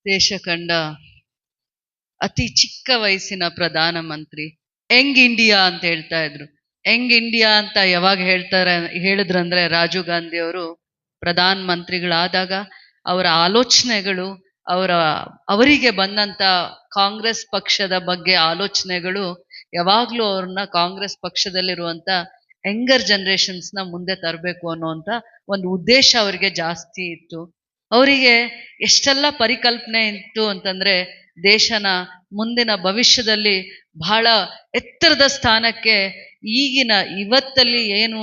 ದೇಶ ಕಂಡ ಅತಿ ಚಿಕ್ಕ ವಯಸ್ಸಿನ ಪ್ರಧಾನಮಂತ್ರಿ. ಯಂಗ್ ಇಂಡಿಯಾ ಅಂತ ಹೇಳ್ತಾ ಇದ್ರು. ಯಂಗ್ ಇಂಡಿಯಾ ಅಂತ ಯಾವಾಗ ಹೇಳಿದ್ರಂದ್ರೆ ರಾಜೀವ್ ಗಾಂಧಿ ಅವರು ಪ್ರಧಾನ ಮಂತ್ರಿಗಳಾದಾಗ ಅವರ ಆಲೋಚನೆಗಳು, ಅವರಿಗೆ ಬಂದಂತ ಕಾಂಗ್ರೆಸ್ ಪಕ್ಷದ ಬಗ್ಗೆ ಆಲೋಚನೆಗಳು ಯಾವಾಗ್ಲೂ ಅವ್ರನ್ನ ಕಾಂಗ್ರೆಸ್ ಪಕ್ಷದಲ್ಲಿರುವಂತ ಯಂಗರ್ ಜನರೇಷನ್ಸ್ ನ ಮುಂದೆ ತರಬೇಕು ಅನ್ನುವಂತ ಒಂದು ಉದ್ದೇಶ ಅವರಿಗೆ ಜಾಸ್ತಿ ಇತ್ತು. ಅವರಿಗೆ ಎಷ್ಟೆಲ್ಲ ಪರಿಕಲ್ಪನೆ ಇತ್ತು ಅಂತಂದ್ರೆ ದೇಶನ ಮುಂದಿನ ಭವಿಷ್ಯದಲ್ಲಿ ಬಹಳ ಎತ್ತರದ ಸ್ಥಾನಕ್ಕೆ ಇವತ್ತಲ್ಲಿ ಏನು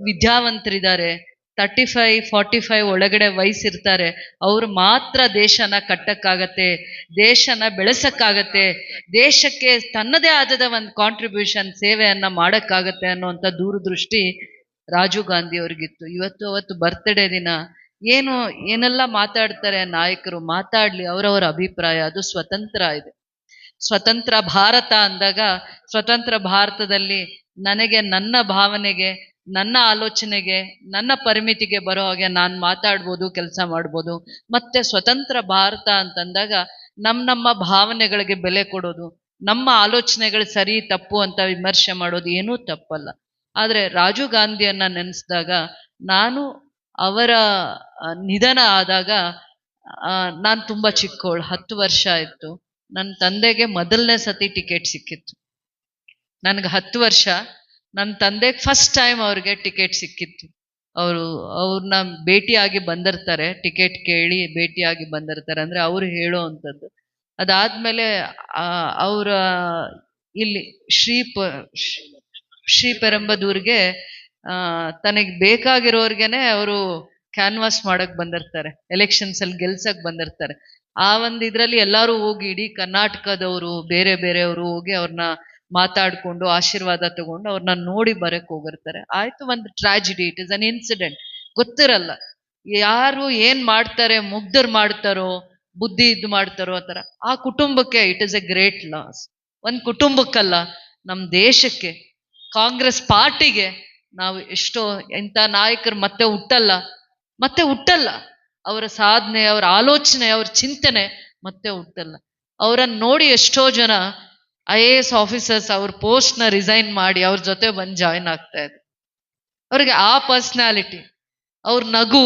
ವಿದ್ಯಾವಂತರಿದ್ದಾರೆ, 35-45 ಒಳಗಡೆ ವಯಸ್ಸಿರ್ತಾರೆ, ಅವ್ರು ಮಾತ್ರ ದೇಶನ ಕಟ್ಟಕ್ಕಾಗತ್ತೆ, ದೇಶನ ಬೆಳೆಸಕ್ಕಾಗತ್ತೆ, ದೇಶಕ್ಕೆ ತನ್ನದೇ ಆದ ಒಂದು ಕಾಂಟ್ರಿಬ್ಯೂಷನ್ ಸೇವೆಯನ್ನ ಮಾಡಕ್ಕಾಗತ್ತೆ ಅನ್ನುವಂಥ ದೂರದೃಷ್ಟಿ ರಾಜೀವ್ ಗಾಂಧಿ ಅವ್ರಿಗಿತ್ತು. ಅವತ್ತು ಬರ್ತ್ಡೇ ದಿನ ಏನೆಲ್ಲ ಮಾತಾಡ್ತಾರೆ ನಾಯಕರು, ಮಾತಾಡ್ಲಿ, ಅವರವರ ಅಭಿಪ್ರಾಯ, ಅದು ಸ್ವತಂತ್ರ ಇದೆ. ಸ್ವತಂತ್ರ ಭಾರತ ಅಂದಾಗ ಸ್ವತಂತ್ರ ಭಾರತದಲ್ಲಿ ನನಗೆ ನನ್ನ ಭಾವನೆಗೆ, ನನ್ನ ಆಲೋಚನೆಗೆ, ನನ್ನ ಪರಿಮಿತಿಗೆ ಬರೋ ಹಾಗೆ ನಾನು ಮಾತಾಡ್ಬೋದು, ಕೆಲಸ ಮಾಡ್ಬೋದು. ಮತ್ತೆ ಸ್ವತಂತ್ರ ಭಾರತ ಅಂತಂದಾಗ ನಮ್ಮ ಭಾವನೆಗಳಿಗೆ ಬೆಲೆ ಕೊಡೋದು, ನಮ್ಮ ಆಲೋಚನೆಗಳು ಸರಿ ತಪ್ಪು ಅಂತ ವಿಮರ್ಶೆ ಮಾಡೋದು ಏನೂ ತಪ್ಪಲ್ಲ. ಆದರೆ ರಾಜೀವ್ ಗಾಂಧಿಯನ್ನ ನೆನೆಸಿದಾಗ, ನಾನು ಅವರ ನಿಧನ ಆದಾಗ ನಾನು ತುಂಬಾ ಚಿಕ್ಕವಳು, 10 ವರ್ಷ ಆಯ್ತು. ನನ್ನ ತಂದೆಗೆ ಮೊದಲನೇ ಸತಿ ಟಿಕೆಟ್ ಸಿಕ್ಕಿತ್ತು. ನನಗೆ 10 ವರ್ಷ, ನನ್ನ ತಂದೆಗೆ ಫಸ್ಟ್ ಟೈಮ್ ಅವ್ರಿಗೆ ಟಿಕೆಟ್ ಸಿಕ್ಕಿತ್ತು. ಅವ್ರನ್ನ ಭೇಟಿಯಾಗಿ ಬಂದಿರ್ತಾರೆ, ಟಿಕೆಟ್ ಕೇಳಿ ಭೇಟಿಯಾಗಿ ಬಂದಿರ್ತಾರೆ, ಅಂದ್ರೆ ಅವ್ರು ಹೇಳೋ ಅಂಥದ್ದು. ಅದಾದ್ಮೇಲೆ ಅವರ ಇಲ್ಲಿ ಶ್ರೀಪೆರಂಬದೂರ್ಗೆ ತನಗೆ ಬೇಕಾಗಿರೋರ್ಗೆನೆ ಅವರು ಕ್ಯಾನ್ವಾಸ್ ಮಾಡಕ್ ಬಂದಿರ್ತಾರೆ, ಎಲೆಕ್ಷನ್ಸ್ ಅಲ್ಲಿ ಗೆಲ್ಸಕ್ ಬಂದಿರ್ತಾರೆ. ಆ ಒಂದು ಇದ್ರಲ್ಲಿ ಎಲ್ಲರೂ ಹೋಗಿ, ಇಡೀ ಕರ್ನಾಟಕದವರು ಬೇರೆ ಬೇರೆಯವರು ಹೋಗಿ ಅವ್ರನ್ನ ಮಾತಾಡ್ಕೊಂಡು ಆಶೀರ್ವಾದ ತಗೊಂಡು ಅವ್ರನ್ನ ನೋಡಿ ಬರಕ್ ಹೋಗಿರ್ತಾರೆ. ಆಯ್ತು, ಒಂದು tragedy, it is an incident. ಗೊತ್ತಿರಲ್ಲ ಯಾರು ಏನ್ ಮಾಡ್ತಾರೆ, ಮುಗ್ಧರು ಮಾಡ್ತಾರೋ ಬುದ್ಧಿ ಇದ್ದು ಮಾಡ್ತಾರೋ ಆ ಥರ. ಆ ಕುಟುಂಬಕ್ಕೆ it is A great loss. ಒಂದು ಕುಟುಂಬಕ್ಕಲ್ಲ, ನಮ್ಮ ದೇಶಕ್ಕೆ, ಕಾಂಗ್ರೆಸ್ ಪಾರ್ಟಿಗೆ ನಾವು ಎಷ್ಟೋ ಇಂಥ ನಾಯಕರು ಮತ್ತೆ ಹುಟ್ಟಲ್ಲ. ಅವರ ಸಾಧನೆ, ಅವರ ಆಲೋಚನೆ, ಅವ್ರ ಚಿಂತನೆ ಮತ್ತೆ ಹುಟ್ಟಲ್ಲ. ಅವರನ್ನು ನೋಡಿ ಎಷ್ಟೋ ಜನ IAS ಆಫೀಸರ್ಸ್ ಅವ್ರ ಪೋಸ್ಟ್ನ ರಿಸೈನ್ ಮಾಡಿ ಅವ್ರ ಜೊತೆ ಬಂದು ಜಾಯಿನ್ ಆಗ್ತಾ ಇದ್ರು. ಅವ್ರಿಗೆ ಆ ಪರ್ಸ್ನಾಲಿಟಿ, ಅವ್ರ ನಗು,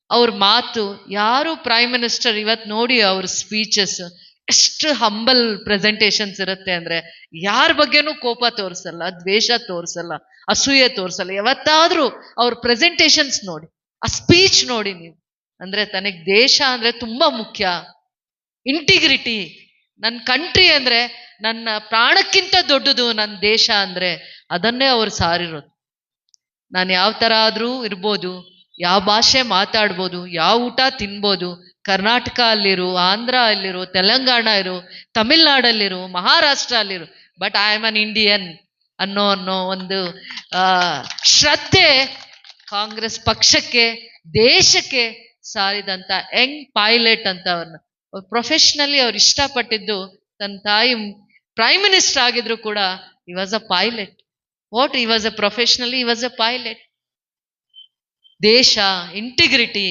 ಅವ್ರ ಮಾತು, ಯಾರು ಪ್ರೈಮ್ ಮಿನಿಸ್ಟರ್ ಇವತ್ತು ನೋಡಿ ಅವ್ರ ಸ್ಪೀಚಸ್ ಎಷ್ಟು ಹಂಬಲ್ ಪ್ರೆಸೆಂಟೇಷನ್ಸ್ ಇರುತ್ತೆ ಅಂದ್ರೆ, ಯಾರ ಬಗ್ಗೆನೂ ಕೋಪ ತೋರಿಸಲ್ಲ, ದ್ವೇಷ ತೋರಿಸಲ್ಲ, ಅಸೂಯೆ ತೋರಿಸಲ್ಲ. ಯಾವತ್ತಾದ್ರೂ ಅವ್ರ ಪ್ರೆಸೆಂಟೇಷನ್ಸ್ ನೋಡಿ, ಆ ಸ್ಪೀಚ್ ನೋಡಿ ನೀವು, ಅಂದ್ರೆ ತನಗೆ ದೇಶ ಅಂದ್ರೆ ತುಂಬಾ ಮುಖ್ಯ, ಇಂಟಿಗ್ರಿಟಿ, ನನ್ನ ಕಂಟ್ರಿ ಅಂದ್ರೆ ನನ್ನ ಪ್ರಾಣಕ್ಕಿಂತ ದೊಡ್ಡದು ನನ್ನ ದೇಶ ಅಂದ್ರೆ, ಅದನ್ನೇ ಅವ್ರು ಸಾರಿರೋದು. ನಾನು ಯಾವ ಥರ ಆದ್ರೂ ಇರ್ಬೋದು, ಯಾವ ಭಾಷೆ ಮಾತಾಡ್ಬೋದು, ಯಾವ ಊಟ ತಿನ್ಬೋದು, ಕರ್ನಾಟಕ ಅಲ್ಲಿರು, ಆಂಧ್ರ ಅಲ್ಲಿರು, ತೆಲಂಗಾಣ ಇರು, ತಮಿಳ್ನಾಡಲ್ಲಿರು, ಮಹಾರಾಷ್ಟ್ರ ಅಲ್ಲಿರು, but I am an Indian ಅನ್ನೋ ಒಂದು ಶ್ರದ್ಧೆ ಕಾಂಗ್ರೆಸ್ ಪಕ್ಷಕ್ಕೆ, ದೇಶಕ್ಕೆ ಸಾರಿದಂತ ಯಂಗ್ ಪೈಲಟ್ ಅಂತ ಅವ್ರನ್ನ ಪ್ರೊಫೆಷನಲಿ ಅವ್ರು ಇಷ್ಟಪಟ್ಟಿದ್ದು. ತನ್ನ ತಾಯಿ ಪ್ರೈಮ್ ಮಿನಿಸ್ಟರ್ ಆಗಿದ್ರು ಕೂಡ he was a pilot. What he was a professionally, he was a pilot. ದೇಶ, ಇಂಟಿಗ್ರಿಟಿ,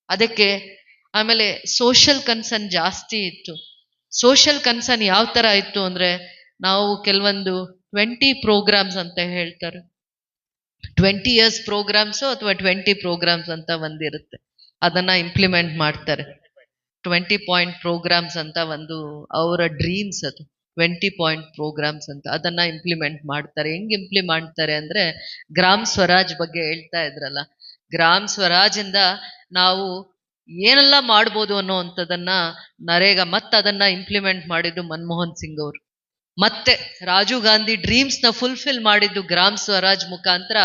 ಅದಕ್ಕೆ ಆಮೇಲೆ ಸೋಷಿಯಲ್ ಕನ್ಸರ್ನ್ ಜಾಸ್ತಿ ಇತ್ತು. ಸೋಷಿಯಲ್ ಕನ್ಸರ್ನ್ ಯಾವ ಥರ ಇತ್ತು ಅಂದರೆ, ನಾವು ಕೆಲವೊಂದು 20 ಪ್ರೋಗ್ರಾಮ್ಸ್ ಅಂತ ಹೇಳ್ತಾರೆ, 20 years ಪ್ರೋಗ್ರಾಮ್ಸು ಅಥವಾ 20 ಪ್ರೋಗ್ರಾಮ್ಸ್ ಅಂತ ಒಂದಿರುತ್ತೆ, ಅದನ್ನ ಇಂಪ್ಲಿಮೆಂಟ್ ಮಾಡ್ತಾರೆ. 20 ಪಾಯಿಂಟ್ ಪ್ರೋಗ್ರಾಮ್ಸ್ ಅಂತ ಒಂದು ಅವರ ಡ್ರೀಮ್ಸ್, ಅದು 20 ಪಾಯಿಂಟ್ ಪ್ರೋಗ್ರಾಮ್ಸ್ ಅಂತ, ಅದನ್ನ ಇಂಪ್ಲಿಮೆಂಟ್ ಮಾಡ್ತಾರೆ. ಹೆಂಗ್ ಇಂಪ್ಲಿಮೆಂಟ್ ಮಾಡ್ತಾರೆ ಅಂದ್ರೆ, ಗ್ರಾಮ್ ಸ್ವರಾಜ್ ಬಗ್ಗೆ ಹೇಳ್ತಾ ಇದ್ರಲ್ಲ, ಗ್ರಾಮ್ ಸ್ವರಾಜ್ ಇಂದ ನಾವು ಏನೆಲ್ಲ ಮಾಡ್ಬೋದು ಅನ್ನೋವಂಥದ್ದನ್ನ ನರೇಗಾ, ಮತ್ತೆ ಅದನ್ನ ಇಂಪ್ಲಿಮೆಂಟ್ ಮಾಡಿದ್ದು ಮನಮೋಹನ್ ಸಿಂಗ್ ಅವರು. ಮತ್ತೆ ರಾಜೀವ್ ಗಾಂಧಿ ಡ್ರೀಮ್ಸ್ ನ ಫುಲ್ಫಿಲ್ ಮಾಡಿದ್ದು ಗ್ರಾಮ್ ಸ್ವರಾಜ್ ಮುಖಾಂತರ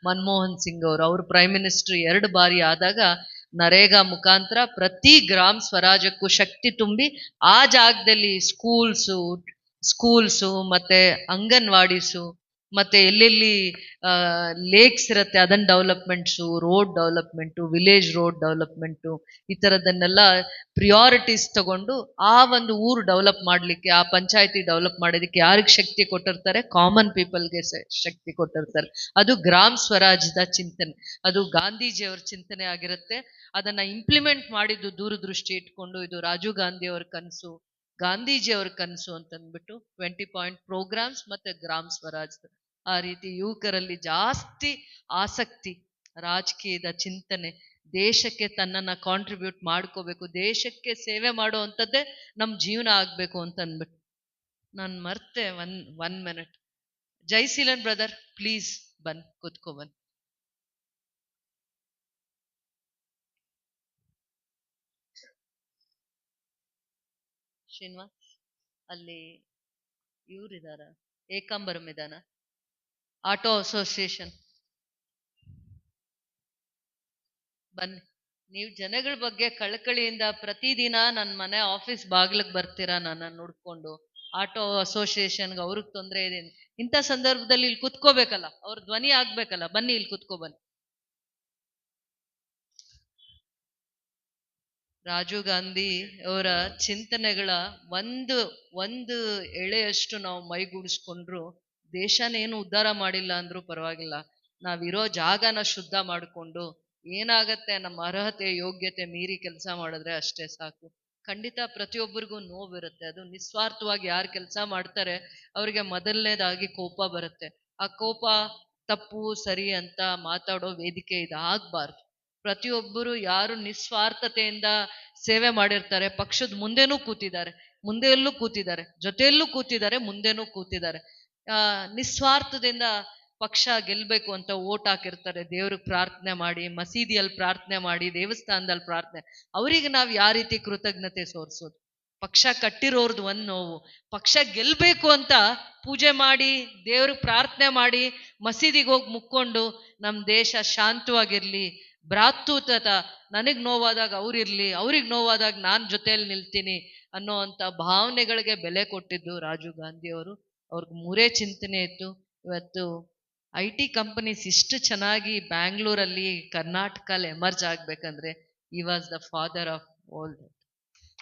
ಮನಮೋಹನ್ ಸಿಂಗ್ ಅವರು. ಅವರು ಪ್ರೈಮ್ ಮಿನಿಸ್ಟರ್ 2 ಬಾರಿ ಆದಾಗ ನರೇಗಾ ಮುಖಾಂತರ ಪ್ರತಿ ಗ್ರಾಮ್ ಸ್ವರಾಜಕ್ಕೂ ಶಕ್ತಿ ತುಂಬಿ ಆ ಜಾಗದಲ್ಲಿ ಸ್ಕೂಲ್ಸು ಮತ್ತೆ ಅಂಗನವಾಡೀಸು ಮತ್ತೆ ಎಲ್ಲೆಲ್ಲಿ ಲೇಕ್ಸ್ ಇರುತ್ತೆ ಅದನ್ನ developments, road development, village road development, ಈ ಥರದನ್ನೆಲ್ಲ ಪ್ರಿಯಾರಿಟೀಸ್ ತಗೊಂಡು ಆ ಒಂದು ಊರು ಡೆವಲಪ್ ಮಾಡಲಿಕ್ಕೆ, ಆ ಪಂಚಾಯತಿ ಡೆವಲಪ್ ಮಾಡೋದಕ್ಕೆ ಯಾರಿಗೆ ಶಕ್ತಿ ಕೊಟ್ಟಿರ್ತಾರೆ? ಕಾಮನ್ ಪೀಪಲ್ಗೆ ಶಕ್ತಿ ಕೊಟ್ಟಿರ್ತಾರೆ. ಅದು ಗ್ರಾಮ್ ಸ್ವರಾಜ್ಯದ ಚಿಂತನೆ, ಅದು ಗಾಂಧೀಜಿಯವರ ಚಿಂತನೆ ಆಗಿರುತ್ತೆ. ಅದನ್ನ ಇಂಪ್ಲಿಮೆಂಟ್ ಮಾಡಿದ್ದು ದೂರದೃಷ್ಟಿ ಇಟ್ಕೊಂಡು ಇದು ರಾಜೀವ್ ಗಾಂಧಿಯವರ ಕನಸು, ಗಾಂಧೀಜಿಯವರ ಕನಸು ಅಂತಂದ್ಬಿಟ್ಟು 20 ಪಾಯಿಂಟ್ ಪ್ರೋಗ್ರಾಮ್ಸ್ ಮತ್ತೆ ಗ್ರಾಮ್ ಸ್ವರಾಜ್. ಆ ರೀತಿ ಯುವಕರಲ್ಲಿ ಜಾಸ್ತಿ ಆಸಕ್ತಿ, ರಾಜಕೀಯದ ಚಿಂತನೆ, ದೇಶಕ್ಕೆ ತನ್ನನ್ನ ಕಾಂಟ್ರಿಬ್ಯೂಟ್ ಮಾಡ್ಕೋಬೇಕು, ದೇಶಕ್ಕೆ ಸೇವೆ ಮಾಡುವಂಥದ್ದೇ ನಮ್ಮ ಜೀವನ ಆಗ್ಬೇಕು ಅಂತ ಅಂದ್ಬಿಟ್ಟು. ನಾನು ಮರ್ತೆ ಒನ್ ಮಿನಿಟ್. ಜೈಶೀಲನ್ ಬ್ರದರ್ ಪ್ಲೀಸ್ ಬನ್ ಕೂತ್ಕೊ ಬನ್. ಶ್ರೀನಿವಾಸ್ ಅಲ್ಲಿ ಇವರಿದಾರ, ಏಕಾಂಬರಂ ಇದಾನ, ಆಟೋ ಅಸೋಸಿಯೇಷನ್ ಬನ್ನಿ. ನೀವು ಜನಗಳ ಬಗ್ಗೆ ಕಳಕಳಿಯಿಂದ ಪ್ರತಿದಿನ ನನ್ನ ಮನೆ ಆಫೀಸ್ ಬಾಗ್ಲಿಗೆ ಬರ್ತೀರಾ ನನ್ನ ನೋಡ್ಕೊಂಡು. ಆಟೋ ಅಸೋಸಿಯೇಷನ್ಗೆ ಅವ್ರಿಗೆ ತೊಂದರೆ ಇದೆ, ಇಂಥ ಸಂದರ್ಭದಲ್ಲಿ ಇಲ್ಲಿ ಕುತ್ಕೋಬೇಕಲ್ಲ, ಅವ್ರ ಧ್ವನಿ ಆಗ್ಬೇಕಲ್ಲ. ಬನ್ನಿ ಇಲ್ಲಿ ಕುತ್ಕೋ ಬನ್ನಿ. ರಾಜೀವ್ ಗಾಂಧಿ ಅವರ ಚಿಂತನೆಗಳ ಒಂದು ಎಳೆಯಷ್ಟು ನಾವು ಮೈಗೂಡಿಸ್ಕೊಂಡ್ರು ದೇಶನೇನು ಉದ್ಧಾರ ಮಾಡಿಲ್ಲ ಅಂದ್ರೂ ಪರವಾಗಿಲ್ಲ. ನಾವಿರೋ ಜಾಗನ ಶುದ್ಧ ಮಾಡಿಕೊಂಡು ಏನಾಗತ್ತೆ, ನಮ್ಮ ಅರ್ಹತೆ ಯೋಗ್ಯತೆ ಮೀರಿ ಕೆಲಸ ಮಾಡಿದ್ರೆ ಅಷ್ಟೇ ಸಾಕು. ಖಂಡಿತ ಪ್ರತಿಯೊಬ್ಬರಿಗೂ ನೋವಿರುತ್ತೆ. ಅದು ನಿಸ್ವಾರ್ಥವಾಗಿ ಯಾರು ಕೆಲಸ ಮಾಡ್ತಾರೆ ಅವ್ರಿಗೆ ಮೊದಲನೇದಾಗಿ ಕೋಪ ಬರುತ್ತೆ. ಆ ಕೋಪ ತಪ್ಪು ಸರಿ ಅಂತ ಮಾತಾಡೋ ವೇದಿಕೆ ಇದಾಗಬಾರ್ದು. ಪ್ರತಿಯೊಬ್ಬರು ಯಾರು ನಿಸ್ವಾರ್ಥತೆಯಿಂದ ಸೇವೆ ಮಾಡಿರ್ತಾರೆ, ಪಕ್ಷದ ಮುಂದೆನೂ ಕೂತಿದ್ದಾರೆ, ಮುಂದೆಯಲ್ಲೂ ಕೂತಿದ್ದಾರೆ, ಜೊತೆಯಲ್ಲೂ ಕೂತಿದ್ದಾರೆ, ಮುಂದೆನೂ ಕೂತಿದ್ದಾರೆ. ನಿಸ್ವಾರ್ಥದಿಂದ ಪಕ್ಷ ಗೆಲ್ಬೇಕು ಅಂತ ಓಟ್ ಹಾಕಿರ್ತಾರೆ, ದೇವ್ರಿಗೆ ಪ್ರಾರ್ಥನೆ ಮಾಡಿ, ಮಸೀದಿಯಲ್ಲಿ ಪ್ರಾರ್ಥನೆ ಮಾಡಿ, ದೇವಸ್ಥಾನದಲ್ಲಿ ಪ್ರಾರ್ಥನೆ. ಅವರಿಗೆ ನಾವು ಯಾವ ರೀತಿ ಕೃತಜ್ಞತೆ ತೋರಿಸೋದು? ಪಕ್ಷ ಕಟ್ಟಿರೋರ್ದು ಒಂದು ನೋವು, ಪಕ್ಷ ಗೆಲ್ಬೇಕು ಅಂತ ಪೂಜೆ ಮಾಡಿ, ದೇವ್ರಿಗೆ ಪ್ರಾರ್ಥನೆ ಮಾಡಿ, ಮಸೀದಿಗೆ ಹೋಗಿ ಮುಕ್ಕೊಂಡು ನಮ್ಮ ದೇಶ ಶಾಂತವಾಗಿರ್ಲಿ, ಭ್ರಾತೃತ್ವ, ನನಗ್ ನೋವಾದಾಗ ಅವ್ರಿರ್ಲಿ, ಅವ್ರಿಗೆ ನೋವಾದಾಗ ನಾನು ಜೊತೆಯಲ್ಲಿ ನಿಲ್ತೀನಿ ಅನ್ನೋ ಅಂತ ಭಾವನೆಗಳಿಗೆ ಬೆಲೆ ಕೊಟ್ಟಿದ್ದು ರಾಜೀವ್ ಗಾಂಧಿಯವರು. ಅವ್ರಿಗೆ ಮೂರೇ ಚಿಂತನೆ ಇತ್ತು. ಇವತ್ತು IT ಕಂಪನೀಸ್ ಇಷ್ಟು ಚೆನ್ನಾಗಿ ಬ್ಯಾಂಗ್ಳೂರಲ್ಲಿ ಕರ್ನಾಟಕಲ್ಲಿ ಎಮರ್ಜ್ ಆಗ್ಬೇಕಂದ್ರೆ ಈ was the father of all that.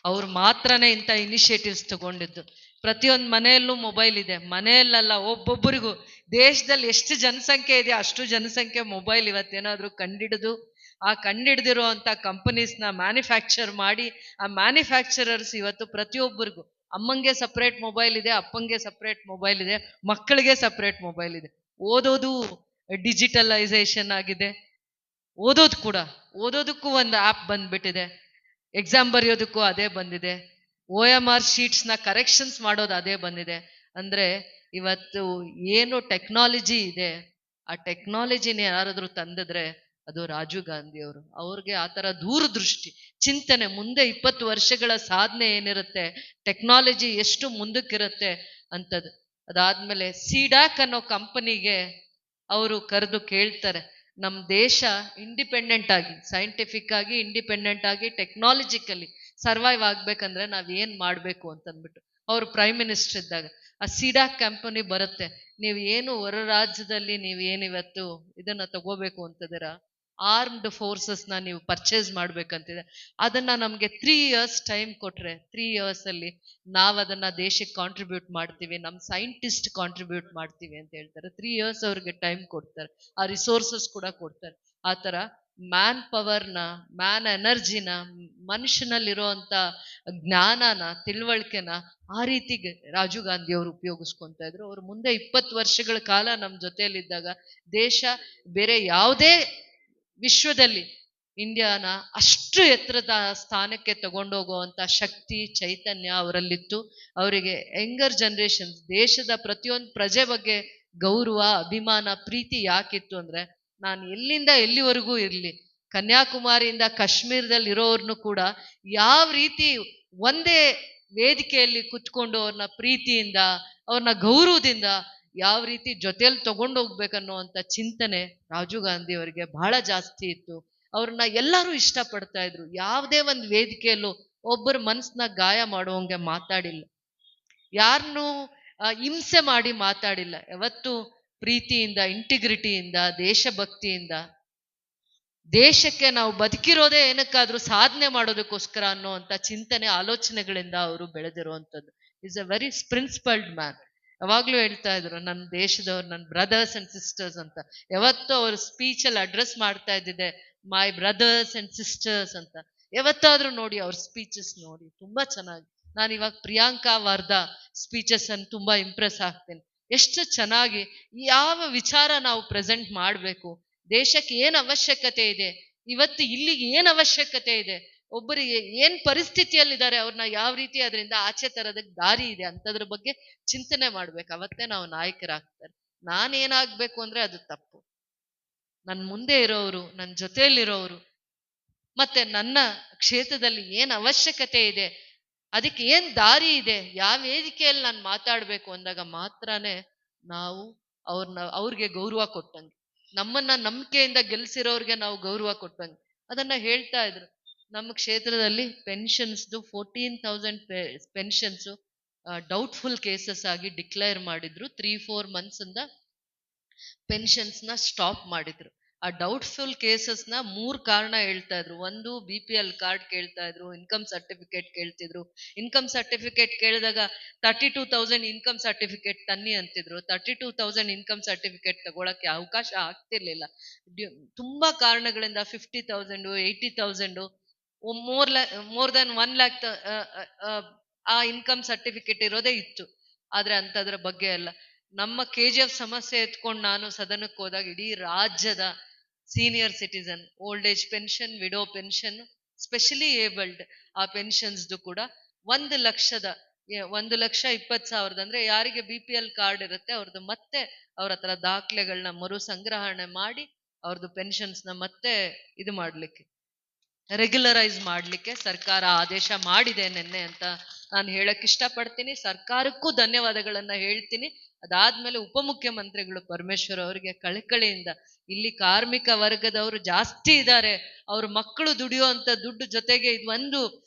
ಅವ್ರು ಮಾತ್ರನೇ ಇಂಥ ಇನಿಷಿಯೇಟಿವ್ಸ್ ತಗೊಂಡಿದ್ದು. ಪ್ರತಿಯೊಂದು ಮನೆಯಲ್ಲೂ ಮೊಬೈಲ್ ಇದೆ, ಮನೆಯಲ್ಲ ಒಬ್ಬೊಬ್ಬರಿಗೂ. ದೇಶದಲ್ಲಿ ಎಷ್ಟು ಜನಸಂಖ್ಯೆ ಇದೆ ಅಷ್ಟು ಜನಸಂಖ್ಯೆ ಮೊಬೈಲ್ ಇವತ್ತೇನಾದ್ರೂ ಕಂಡಿಡಿದು ಆ ಕಂಡಿಡ್ದಿರೋ ಅಂತ ಕಂಪನೀಸ್ನ ಮ್ಯಾನುಫ್ಯಾಕ್ಚರ್ ಮಾಡಿ, ಆ ಮ್ಯಾನುಫ್ಯಾಕ್ಚರರ್ಸ್ ಇವತ್ತು ಪ್ರತಿಯೊಬ್ಬರಿಗೂ, ಅಮ್ಮಂಗೆ ಸಪ್ರೇಟ್ ಮೊಬೈಲ್ ಇದೆ, ಅಪ್ಪಂಗೆ ಸಪ್ರೇಟ್ ಮೊಬೈಲ್ ಇದೆ, ಮಕ್ಕಳಿಗೆ ಸಪ್ರೇಟ್ ಮೊಬೈಲ್ ಇದೆ. ಓದೋದು ಡಿಜಿಟಲೈಸೇಷನ್ ಆಗಿದೆ, ಓದೋದಕ್ಕೂ ಒಂದು ಆ್ಯಪ್ ಬಂದ್ಬಿಟ್ಟಿದೆ, ಎಕ್ಸಾಮ್ ಬರೆಯೋದಕ್ಕೂ ಅದೇ ಬಂದಿದೆ, OMR ಶೀಟ್ಸ್ನ ಕರೆಕ್ಷನ್ಸ್ ಮಾಡೋದು ಅದೇ ಬಂದಿದೆ. ಅಂದ್ರೆ ಇವತ್ತು ಏನು ಟೆಕ್ನಾಲಜಿ ಇದೆ, ಆ ಟೆಕ್ನಾಲಜಿನ ಯಾರಾದ್ರೂ ತಂದಿದ್ರೆ ಅದು ರಾಜೀವ್ ಗಾಂಧಿ ಅವರು. ಅವ್ರಿಗೆ ಆ ಥರ ದೂರದೃಷ್ಟಿ ಚಿಂತನೆ, ಮುಂದೆ 20 ವರ್ಷಗಳ ಸಾಧನೆ ಏನಿರುತ್ತೆ, ಟೆಕ್ನಾಲಜಿ ಎಷ್ಟು ಮುಂದಕ್ಕಿರುತ್ತೆ ಅಂತದ್ದು. ಅದಾದ್ಮೇಲೆ ಸಿಡಾಕ್ ಅನ್ನೋ ಕಂಪನಿಗೆ ಅವರು ಕರೆದು ಕೇಳ್ತಾರೆ, ನಮ್ಮ ದೇಶ ಇಂಡಿಪೆಂಡೆಂಟ್ ಆಗಿ, ಸೈಂಟಿಫಿಕ್ ಆಗಿ ಇಂಡಿಪೆಂಡೆಂಟ್ ಆಗಿ, ಟೆಕ್ನಾಲಜಿಕಲಿ ಸರ್ವೈವ್ ಆಗ್ಬೇಕಂದ್ರೆ ನಾವ್ ಏನ್ ಮಾಡ್ಬೇಕು ಅಂತಂದ್ಬಿಟ್ಟು. ಅವ್ರು ಪ್ರೈಮ್ ಮಿನಿಸ್ಟರ್ ಇದ್ದಾಗ ಆ ಸಿಡಾಕ್ ಕಂಪನಿ ಬರುತ್ತೆ. ನೀವು ಏನು ಹೊರ ರಾಜ್ಯದಲ್ಲಿ ನೀವು ಏನಿವತ್ತು ಇದನ್ನ ತಗೋಬೇಕು ಅಂತಿದ್ದೀರಾ, ಆರ್ಮ್ಡ್ ಫೋರ್ಸಸ್ನ ನೀವು ಪರ್ಚೇಸ್ ಮಾಡ್ಬೇಕಂತಿದೆ, ಅದನ್ನ ನಮ್ಗೆ 3 years ಟೈಮ್ ಕೊಟ್ರೆ 3 years ಅಲ್ಲಿ ನಾವು ಅದನ್ನ ದೇಶಕ್ಕೆ ಕಾಂಟ್ರಿಬ್ಯೂಟ್ ಮಾಡ್ತೀವಿ, ನಮ್ಮ ಸೈಂಟಿಸ್ಟ್ ಕಾಂಟ್ರಿಬ್ಯೂಟ್ ಮಾಡ್ತೀವಿ ಅಂತ ಹೇಳ್ತಾರೆ. 3 years ಅವ್ರಿಗೆ ಟೈಮ್ ಕೊಡ್ತಾರೆ, ಆ ರಿಸೋರ್ಸಸ್ ಕೂಡ ಕೊಡ್ತಾರೆ. ಆ ಥರ ಮ್ಯಾನ್ ಪವರ್ನ, ಮ್ಯಾನ್ ಎನರ್ಜಿನ, ಮನುಷ್ಯನಲ್ಲಿರುವಂಥ ಜ್ಞಾನನ, ತಿಳುವಳಿಕೆನ ಆ ರೀತಿಗೆ ರಾಜೀವ್ ಗಾಂಧಿ ಅವರು ಉಪಯೋಗಿಸ್ಕೊತಾ ಇದ್ರು. ಅವ್ರು ಮುಂದೆ 20 ವರ್ಷಗಳ ಕಾಲ ನಮ್ಮ ಜೊತೆಯಲ್ಲಿದ್ದಾಗ ದೇಶ ಬೇರೆ ಯಾವುದೇ ವಿಶ್ವದಲ್ಲಿ ಇಂಡಿಯಾನ ಅಷ್ಟು ಎತ್ತರದ ಸ್ಥಾನಕ್ಕೆ ತಗೊಂಡೋಗುವಂಥ ಶಕ್ತಿ, ಚೈತನ್ಯ ಅವರಲ್ಲಿತ್ತು. ಅವರಿಗೆ ಯಂಗರ್ ಜನರೇಷನ್ಸ್, ದೇಶದ ಪ್ರತಿಯೊಂದು ಪ್ರಜೆ ಬಗ್ಗೆ ಗೌರವ, ಅಭಿಮಾನ, ಪ್ರೀತಿ ಯಾಕಿತ್ತು ಅಂದ್ರೆ, ನಾನು ಎಲ್ಲಿಂದ ಎಲ್ಲಿವರೆಗೂ ಇರಲಿ, ಕನ್ಯಾಕುಮಾರಿಯಿಂದ ಕಾಶ್ಮೀರದಲ್ಲಿ ಇರೋರ್ನು ಕೂಡ ಯಾವ ರೀತಿ ಒಂದೇ ವೇದಿಕೆಯಲ್ಲಿ ಕುತ್ಕೊಂಡು ಅವ್ರನ್ನ ಪ್ರೀತಿಯಿಂದ, ಅವ್ರನ್ನ ಗೌರವದಿಂದ ಯಾವ ರೀತಿ ಜೊತೆಯಲ್ಲಿ ತಗೊಂಡೋಗ್ಬೇಕನ್ನೋ ಅಂತ ಚಿಂತನೆ ರಾಜೀವ್ ಗಾಂಧಿ ಅವರಿಗೆ ಬಹಳ ಜಾಸ್ತಿ ಇತ್ತು. ಅವ್ರನ್ನ ಎಲ್ಲರೂ ಇಷ್ಟಪಡ್ತಾ ಇದ್ರು. ಯಾವುದೇ ಒಂದು ವೇದಿಕೆಯಲ್ಲೂ ಒಬ್ಬರ ಮನಸ್ಸನ್ನ ಗಾಯ ಮಾಡುವಂಗೆ ಮಾತಾಡಿಲ್ಲ, ಯಾರನ್ನೂ ಹಿಂಸೆ ಮಾಡಿ ಮಾತಾಡಿಲ್ಲ. ಯಾವತ್ತು ಪ್ರೀತಿಯಿಂದ, ಇಂಟಿಗ್ರಿಟಿಯಿಂದ, ದೇಶಭಕ್ತಿಯಿಂದ, ದೇಶಕ್ಕೆ ನಾವು ಬದುಕಿರೋದೇ ಏನಕ್ಕಾದ್ರೂ ಸಾಧನೆ ಮಾಡೋದಕ್ಕೋಸ್ಕರ ಅನ್ನೋಂಥ ಚಿಂತನೆ, ಆಲೋಚನೆಗಳಿಂದ ಅವರು ಬೆಳೆದಿರುವಂಥದ್ದು. Is a very principled man. ಯಾವಾಗ್ಲೂ ಹೇಳ್ತಾ ಇದ್ರು, ನನ್ನ ದೇಶದವ್ರು, ನನ್ನ ಬ್ರದರ್ಸ್ ಅಂಡ್ ಸಿಸ್ಟರ್ಸ್ ಅಂತ. ಯಾವತ್ತೂ ಅವ್ರ ಸ್ಪೀಚಲ್ಲಿ ಅಡ್ರೆಸ್ ಮಾಡ್ತಾ ಇದ್ದಿದೆ ಮೈ ಬ್ರದರ್ಸ್ ಅಂಡ್ ಸಿಸ್ಟರ್ಸ್ ಅಂತ. ಯಾವತ್ತಾದ್ರೂ ನೋಡಿ ಅವ್ರ ಸ್ಪೀಚಸ್ ನೋಡಿ, ತುಂಬಾ ಚೆನ್ನಾಗಿ. ನಾನು ಇವಾಗ ಪ್ರಿಯಾಂಕಾ ವಾರ್ದಾ ಸ್ಪೀಚಸ್ ಅನ್ನು ತುಂಬಾ ಇಂಪ್ರೆಸ್ ಆಗ್ತೇನೆ. ಎಷ್ಟು ಚೆನ್ನಾಗಿ ಯಾವ ವಿಚಾರ ನಾವು ಪ್ರೆಸೆಂಟ್ ಮಾಡಬೇಕು, ದೇಶಕ್ಕೆ ಏನ್ ಅವಶ್ಯಕತೆ ಇದೆ, ಇವತ್ತು ಇಲ್ಲಿಗೆ ಏನ್ ಅವಶ್ಯಕತೆ ಇದೆ, ಒಬ್ಬರಿಗೆ ಏನ್ ಪರಿಸ್ಥಿತಿಯಲ್ಲಿದ್ದಾರೆ, ಅವ್ರನ್ನ ಯಾವ ರೀತಿ ಅದರಿಂದ ಆಚೆ ತರೋದಕ್ಕೆ ದಾರಿ ಇದೆ ಅಂತದ್ರ ಬಗ್ಗೆ ಚಿಂತನೆ ಮಾಡ್ಬೇಕು. ಅವತ್ತೇ ನಾವು ನಾಯಕರಾಗ್ತಾರೆ. ನಾನೇನಾಗ್ಬೇಕು ಅಂದ್ರೆ ಅದು ತಪ್ಪು. ನನ್ನ ಮುಂದೆ ಇರೋರು, ನನ್ನ ಜೊತೆಯಲ್ಲಿರೋರು, ಮತ್ತೆ ನನ್ನ ಕ್ಷೇತ್ರದಲ್ಲಿ ಏನ್ ಅವಶ್ಯಕತೆ ಇದೆ, ಅದಕ್ಕೆ ಏನ್ ದಾರಿ ಇದೆ, ಯಾವ ವೇದಿಕೆಯಲ್ಲಿ ನಾನು ಮಾತಾಡ್ಬೇಕು ಅಂದಾಗ ಮಾತ್ರನೇ ನಾವು ಅವ್ರಿಗೆ ಗೌರವ ಕೊಟ್ಟಂಗೆ, ನಮ್ಮನ್ನ ನಂಬಿಕೆಯಿಂದ ಗೆಲ್ಸಿರೋರ್ಗೆ ನಾವು ಗೌರವ ಕೊಟ್ಟಂಗೆ. ಅದನ್ನ ಹೇಳ್ತಾ ಇದ್ರು. ನಮ್ಮ ಕ್ಷೇತ್ರದಲ್ಲಿ ಪೆನ್ಷನ್ಸ್ದು 14,000 ಪೆನ್ಷನ್ಸ್ ಡೌಟ್ಫುಲ್ ಕೇಸಸ್ ಆಗಿ ಡಿಕ್ಲೇರ್ ಮಾಡಿದ್ರು. 3-4 months ಇಂದ ಪೆನ್ಷನ್ಸ್ ನ ಸ್ಟಾಪ್ ಮಾಡಿದ್ರು. ಆ ಡೌಟ್ಫುಲ್ ಕೇಸಸ್ ನ 3 ಕಾರಣ ಹೇಳ್ತಾ ಇದ್ರು. ಒಂದು, BPL ಕಾರ್ಡ್ ಕೇಳ್ತಾ ಇದ್ರು, ಇನ್ಕಮ್ ಸರ್ಟಿಫಿಕೇಟ್ ಕೇಳ್ತಿದ್ರು. ಇನ್ಕಮ್ ಸರ್ಟಿಫಿಕೇಟ್ ಕೇಳಿದಾಗ 32,000 ಇನ್ಕಮ್ ಸರ್ಟಿಫಿಕೇಟ್ ತನ್ನಿ ಅಂತಿದ್ರು. 32,000 ಇನ್ಕಮ್ ಸರ್ಟಿಫಿಕೇಟ್ ತಗೊಳಕ್ಕೆ ಅವಕಾಶ ಆಗ್ತಿರ್ಲಿಲ್ಲ. ತುಂಬಾ ಕಾರಣಗಳಿಂದ 50,000, 80,000, ಮೋರ್ ದನ್ 1 lakh ಆ ಇನ್ಕಮ್ ಸರ್ಟಿಫಿಕೇಟ್ ಇರೋದೇ ಇತ್ತು. ಆದ್ರೆ ಅಂತದ್ರ ಬಗ್ಗೆ ಎಲ್ಲ ನಮ್ಮ KGF ಸಮಸ್ಯೆ ಎತ್ಕೊಂಡು ನಾನು ಸದನಕ್ಕೆ ಹೋದಾಗ ಇಡೀ ರಾಜ್ಯದ senior citizen, old age pension, widow pension, specially abled ಆ ಪೆನ್ಷನ್ಸ್ದು ಕೂಡ 1,20,000 ಅಂದ್ರೆ ಯಾರಿಗೆ BPL ಕಾರ್ಡ್ ಇರುತ್ತೆ ಅವ್ರದ್ದು ಮತ್ತೆ ಅವ್ರ ಹತ್ರ ದಾಖಲೆಗಳನ್ನ ಮರು ಸಂಗ್ರಹಣೆ ಮಾಡಿ ಅವ್ರದ್ದು ಪೆನ್ಷನ್ಸ್ನ ಮತ್ತೆ ಇದು ಮಾಡ್ಲಿಕ್ಕೆ, ರೆಗ್ಯುಲರೈಸ್ ಮಾಡ್ಲಿಕ್ಕೆ ಸರ್ಕಾರ ಆದೇಶ ಮಾಡಿದೆ ನಿನ್ನೆ ಅಂತ ನಾನು ಹೇಳಕ್ ಇಷ್ಟಪಡ್ತೀನಿ. ಸರ್ಕಾರಕ್ಕೂ ಧನ್ಯವಾದಗಳನ್ನ ಹೇಳ್ತೀನಿ. ಅದಾದ್ಮೇಲೆ ಉಪಮುಖ್ಯಮಂತ್ರಿಗಳು ಪರಮೇಶ್ವರ್ ಅವರಿಗೆ ಕಳಕಳಿಯಿಂದ, ಇಲ್ಲಿ ಕಾರ್ಮಿಕ ವರ್ಗದವರು ಜಾಸ್ತಿ ಇದ್ದಾರೆ, ಅವ್ರ ಮಕ್ಕಳು ದುಡಿಯುವಂತ ದುಡ್ಡು ಜೊತೆಗೆ ಇದು ಒಂದು